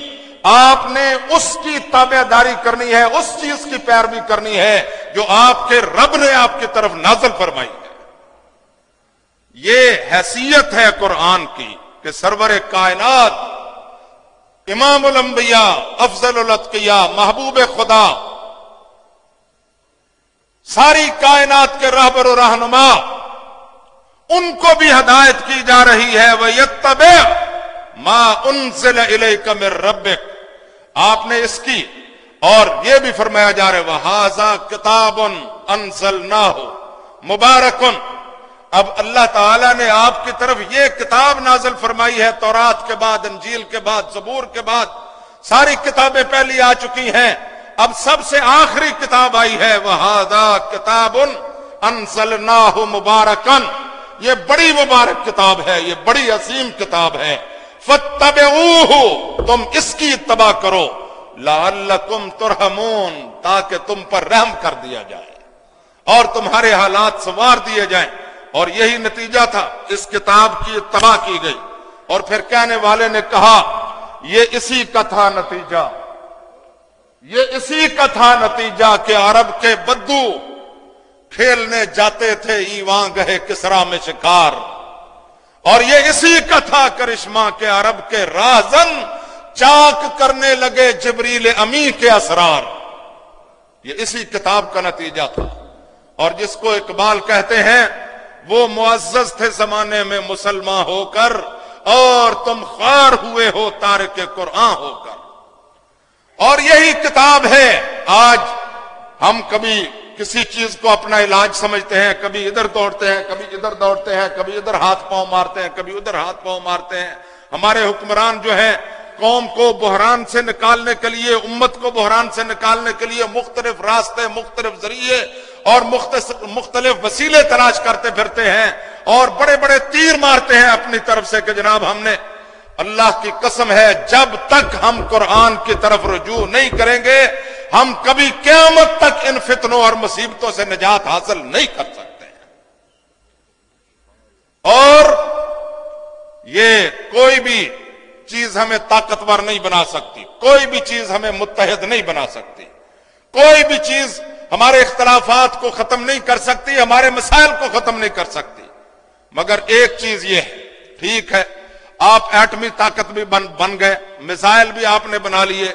آپ نے اس کی تابعداری کرنی ہے، اس چیز کی پیروی کرنی ہے جو آپ کے رب نے آپ کی طرف نازل فرمائی ہے۔ یہ حیثیت ہے قرآن کی کہ سرور کائنات، امام الانبیاء، افضل الاتقیاء، محبوب خدا، ساری کائنات کے رہبر و رہنما، ان کو بھی ہدایت کی جا رہی ہے وَيَتَّبِعْ مَا أُنزِلَ إِلَيْكَ مِن رَبِّكَ، آپ نے اس کی، اور یہ بھی فرمایا جا رہا ہے وَهَذَا كِتَابٌ أَنزَلْنَاهُ مُبَارَكٌ، اب اللہ تعالیٰ نے آپ کی طرف یہ کتاب نازل فرمائی ہے، تورات کے بعد، انجیل کے بعد، زبور کے بعد ساری کتابیں پہلی آ چکی ہیں، اب سب سے آخری کتاب آئی ہے وَهَذَا كِتَابٌ أَنزَلْنَاهُ مُبَارَكًا، یہ بڑی مبارک کتاب ہے، یہ بڑی عظیم کتاب ہے، فَاتَّبِعُوهُ، تم اس کی اتباع کرو، لَعَلَّكُمْ تُرْحَمُونَ، تاکہ تم پر رحم کر دیا جائے اور تمہارے حالات سنوار دیے جائیں۔ اور یہی نتیجہ تھا، اس کتاب کی اتباع کی گئی، اور پھر کہنے والے نے کہا یہ اسی کا تھا نتیجہ، یہ اسی کا تھا نتیجہ کہ عرب کے بدو کھیلنے جاتے تھے ایواں گہے کسرا میں شکار، اور یہ اسی کا تھا کرشمہ کے عرب کے راہزن چاک کرنے لگے جبریل امی کے اسرار، یہ اسی کتاب کا نتیجہ تھا۔ اور جس کو اقبال کہتے ہیں وہ معزز تھے زمانے میں مسلمان ہو کر، اور تم خوار ہوئے ہو تارک قرآن ہو کر، اور یہی کتاب ہے۔ آج ہم کبھی کسی چیز کو اپنا علاج سمجھتے ہیں، کبھی ادھر دوڑتے ہیں، کبھی ادھر دوڑتے ہیں، کبھی ادھر ہاتھ پاؤں مارتے ہیں، کبھی ادھر ہاتھ پاؤں مارتے ہیں۔ ہمارے حکمران جو ہیں قوم کو بحران سے نکالنے کے لیے، امت کو بحران سے نکالنے کے لیے مختلف راستے، مختلف ذریعے اور مختلف وسیلے تلاش کرتے پھرتے ہیں، اور بڑے بڑے تیر مارتے ہیں اپنی طرف سے کہ جناب ہم نے، اللہ کی قسم ہے جب تک ہم قرآن کی طرف رجوع نہیں کریں گے ہم کبھی قیامت تک ان فتنوں اور مصیبتوں سے نجات حاصل نہیں کر سکتے ہیں۔ اور یہ کوئی بھی چیز ہمیں طاقتور نہیں بنا سکتی، کوئی بھی چیز ہمیں متحد نہیں بنا سکتی، کوئی بھی چیز ہمارے اختلافات کو ختم نہیں کر سکتی، ہمارے مسائل کو ختم نہیں کر سکتی، مگر ایک چیز یہ ہے، ٹھیک ہے آپ ایٹمی طاقت بھی بن گئے، میزائل بھی آپ نے بنا لیے،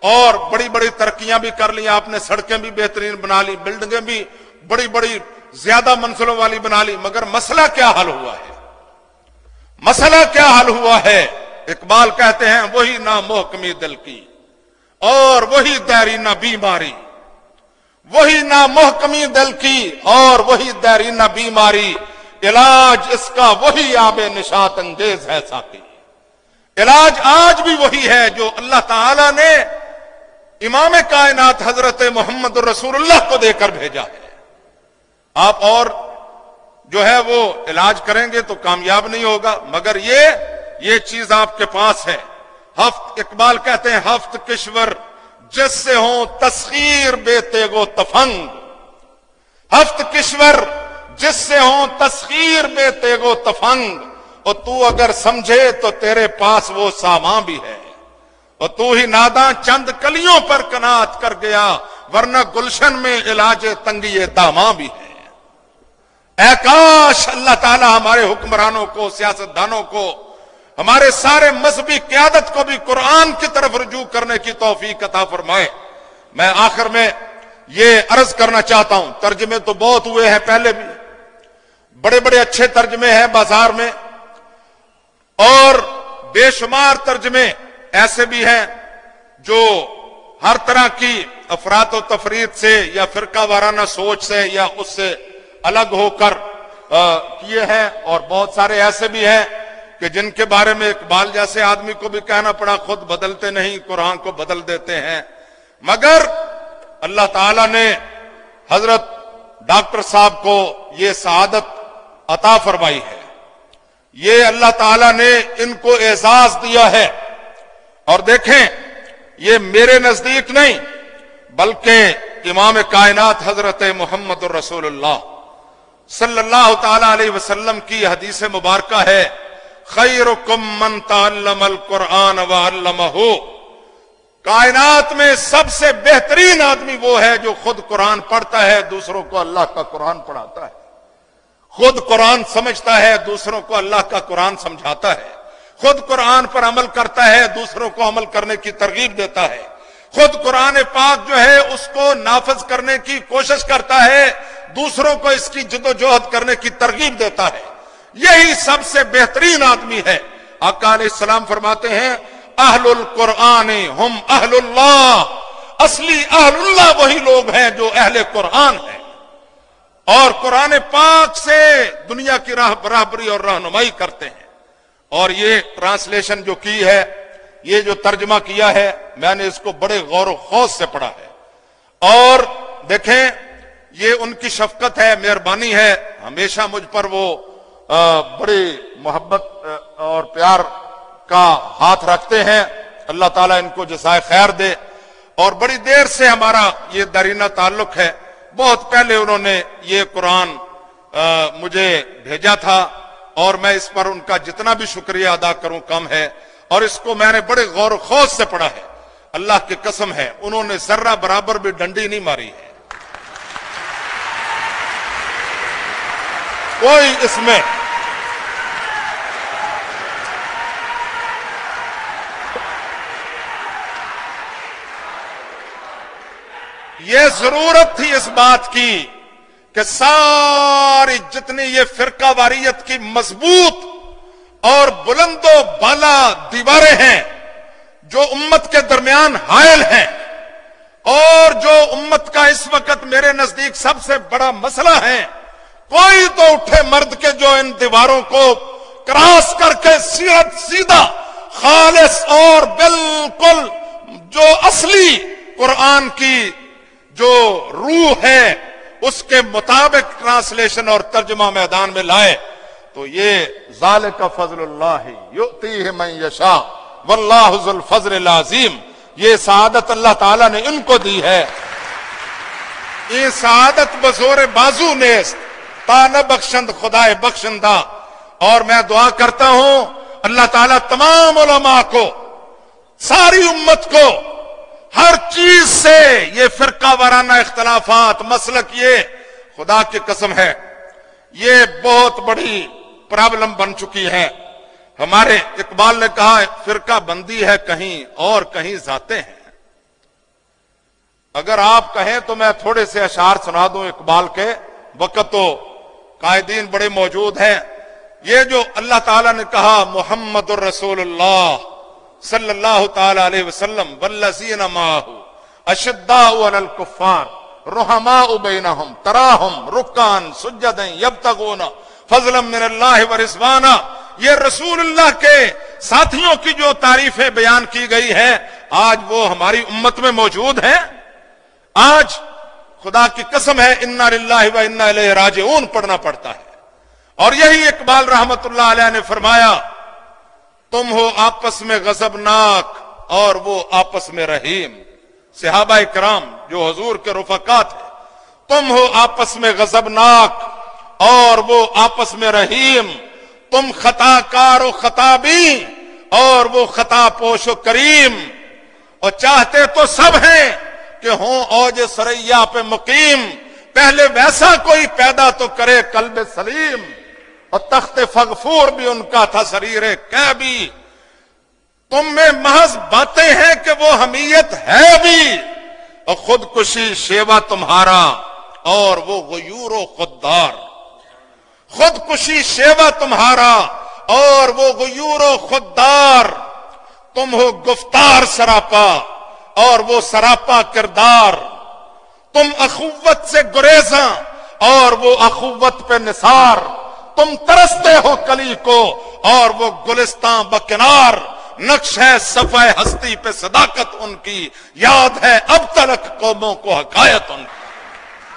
اور بڑی بڑی ترقیاں بھی کر لی آپ نے، سڑکیں بھی بہترین بنا لی، بلڈنگیں بھی بڑی بڑی زیادہ منزلوں والی بنا لی، مگر مسئلہ کیا حل ہوا ہے؟ مسئلہ کیا حل ہوا ہے؟ اقبال کہتے ہیں وہی نامحکمی دل کی اور وہی دیرینہ بیماری، وہی نامحکمی دل کی اور وہی دیرینہ بیماری، علاج اس کا وہی آب نشاط انگیز ہے ساقی۔ علاج آج بھی وہی ہے جو اللہ تعالی نے امام کائنات حضرت محمد رسول اللہ کو دے کر بھیجا ہے۔ آپ اور جو ہے وہ علاج کریں گے تو کامیاب نہیں ہوگا، مگر یہ چیز آپ کے پاس ہے۔ ہفت، اقبال کہتے ہیں ہفت کشور جس سے ہوں تسخیر بے تیغ و تفنگ، ہفت کشور جس سے ہوں تسخیر بے تیغ و تفنگ، اور تو اگر سمجھے تو تیرے پاس وہ سامان بھی ہے، اور تو ہی ناداں چند کلیوں پر قناعت کر گیا، ورنہ گلشن میں علاج تنگی داماں بھی ہے۔ اے کاش اللہ تعالی ہمارے حکمرانوں کو، سیاستدانوں کو، ہمارے سارے مذہبی قیادت کو بھی قرآن کی طرف رجوع کرنے کی توفیق عطا فرمائے۔ میں آخر میں یہ عرض کرنا چاہتا ہوں، ترجمے تو بہت ہوئے ہیں پہلے بھی، بڑے بڑے اچھے ترجمے ہیں بازار میں، اور بے شمار ترجمے ایسے بھی ہیں جو ہر طرح کی افراط و تفریط سے یا فرقہ وارانہ سوچ سے یا اس سے الگ ہو کر کیے ہیں، اور بہت سارے ایسے بھی ہیں کہ جن کے بارے میں اقبال جیسے آدمی کو بھی کہنا پڑا خود بدلتے نہیں، قرآن کو بدل دیتے ہیں۔ مگر اللہ تعالیٰ نے حضرت ڈاکٹر صاحب کو یہ سعادت عطا فرمائی ہے، یہ اللہ تعالیٰ نے ان کو اعزاز دیا ہے۔ اور دیکھیں یہ میرے نزدیک نہیں بلکہ امام کائنات حضرت محمد الرسول اللہ صلی اللہ تعالی علیہ وسلم کی حدیث مبارکہ ہے، خیرکم من تعلم القرآن وعلمہ، کائنات میں سب سے بہترین آدمی وہ ہے جو خود قرآن پڑھتا ہے، دوسروں کو اللہ کا قرآن پڑھاتا ہے، خود قرآن سمجھتا ہے، دوسروں کو اللہ کا قرآن سمجھاتا ہے، خود قرآن پر عمل کرتا ہے، دوسروں کو عمل کرنے کی ترغیب دیتا ہے، خود قرآن پاک جو ہے اس کو نافذ کرنے کی کوشش کرتا ہے، دوسروں کو اس کی جدوجہد کرنے کی ترغیب دیتا ہے۔ یہی سب سے بہترین آدمی ہے۔ آقا علیہ السلام فرماتے ہیں اہل القرآن ہم اہل اللہ، اصلی اہل اللہ وہی لوگ ہیں جو اہل قرآن ہیں اور قرآن پاک سے دنیا کی راہبری اور رہنمائی کرتے ہیں۔ اور یہ ٹرانسلیشن جو کی ہے، یہ جو ترجمہ کیا ہے، میں نے اس کو بڑے غور و خوض سے پڑھا ہے اور دیکھیں یہ ان کی شفقت ہے، مہربانی ہے، ہمیشہ مجھ پر وہ بڑی محبت اور پیار کا ہاتھ رکھتے ہیں، اللہ تعالیٰ ان کو جزائے خیر دے۔ اور بڑی دیر سے ہمارا یہ درینہ تعلق ہے، بہت پہلے انہوں نے یہ قرآن مجھے بھیجا تھا اور میں اس پر ان کا جتنا بھی شکریہ ادا کروں کم ہے، اور اس کو میں نے بڑے غور و خوض سے پڑھا ہے۔ اللہ کی قسم ہے انہوں نے ذرہ برابر بھی ڈنڈی نہیں ماری ہے، کوئی اس میں یہ ضرورت تھی اس بات کی کہ ساری جتنی یہ فرقہ واریت کی مضبوط اور بلند و بالا دیواریں ہیں جو امت کے درمیان حائل ہیں اور جو امت کا اس وقت میرے نزدیک سب سے بڑا مسئلہ ہے، کوئی تو اٹھے مرد کے جو ان دیواروں کو کراس کر کے سیدھا خالص اور بالکل جو اصلی قرآن کی جو روح ہے اس کے مطابق ٹرانسلیشن اور ترجمہ میدان میں لائے تو یہ ذالک فضل اللہ یؤتیہ من یشاء واللہ ذو الفضل العظیم، یہ سعادت اللہ تعالیٰ نے ان کو دی ہے۔ یہ سعادت بزور بازو نیست تا نہ بخشند خدائے بخشندہ۔ اور میں دعا کرتا ہوں اللہ تعالیٰ تمام علماء کو، ساری امت کو ہر چیز سے، یہ فرقہ وارانہ اختلافات، مسلک، یہ خدا کی قسم ہے یہ بہت بڑی پرابلم بن چکی ہے۔ ہمارے اقبال نے کہا فرقہ بندی ہے کہیں اور کہیں ذاتیں ہیں۔ اگر آپ کہیں تو میں تھوڑے سے اشعار سنا دوں اقبال کے، وقت تو قائدین بڑے موجود ہیں۔ یہ جو اللہ تعالیٰ نے کہا محمد الرسول اللہ صلی اللہ تعالی علیہ وسلم والذین معہ اشداء علی الکفار رحماء بینہم تراہم رکعا سجدا یبتغون فضلا من اللہ ورضوانا، یہ رسول اللہ کے ساتھیوں کی جو تعریفیں بیان کی گئی ہے آج وہ ہماری امت میں موجود ہیں۔ آج خدا کی قسم ہے انا للہ و انا الیہ راجعون پڑھنا پڑتا ہے۔ اور یہی اقبال رحمت اللہ علیہ نے فرمایا تم ہو آپس میں غضبناک اور وہ آپس میں رحیم۔ صحابہ کرام جو حضور کے رفقا تھے، تم ہو آپس میں غضبناک اور وہ آپس میں رحیم، تم خطا کار و خطابی اور وہ خطا پوش و کریم، اور چاہتے تو سب ہیں کہ ہوں اوج سریا پہ مقیم، پہلے ویسا کوئی پیدا تو کرے قلب سلیم، اور تخت فغفور بھی ان کا تھا سریر کعبی۔ تم میں محض باتیں ہیں کہ وہ حمیت ہے بھی، اور خودکشی شیوا تمہارا اور وہ غیور و خوددار۔ خودکشی شیوا تمہارا اور وہ غیور و خوددار، تم ہو گفتار سراپا اور وہ سراپا کردار، تم اخوت سے گریزاں اور وہ اخوت پہ نثار، تم ترستے ہو کلی کو اور وہ گلستان بکنار، نقش ہے صفحہ ہستی پہ صداقت ان کی، یاد ہے اب تلک قوموں کو حکایت ان کی۔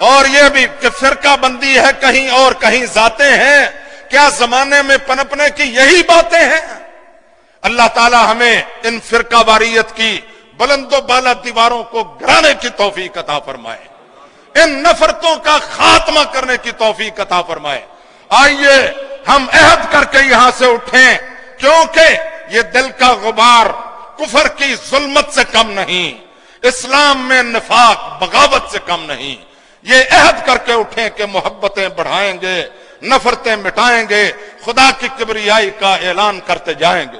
اور یہ بھی کہ فرقہ بندی ہے کہیں اور کہیں ذاتیں ہیں، کیا زمانے میں پنپنے کی یہی باتیں ہیں؟ اللہ تعالی ہمیں ان فرقہ واریت کی بلند و بالا دیواروں کو گرانے کی توفیق عطا فرمائے، ان نفرتوں کا خاتمہ کرنے کی توفیق عطا فرمائے۔ آئیے ہم عہد کر کے یہاں سے اٹھیں، کیونکہ یہ دل کا غبار کفر کی ظلمت سے کم نہیں، اسلام میں نفاق بغاوت سے کم نہیں۔ یہ عہد کر کے اٹھیں کہ محبتیں بڑھائیں گے، نفرتیں مٹائیں گے، خدا کی کبریائی کا اعلان کرتے جائیں گے۔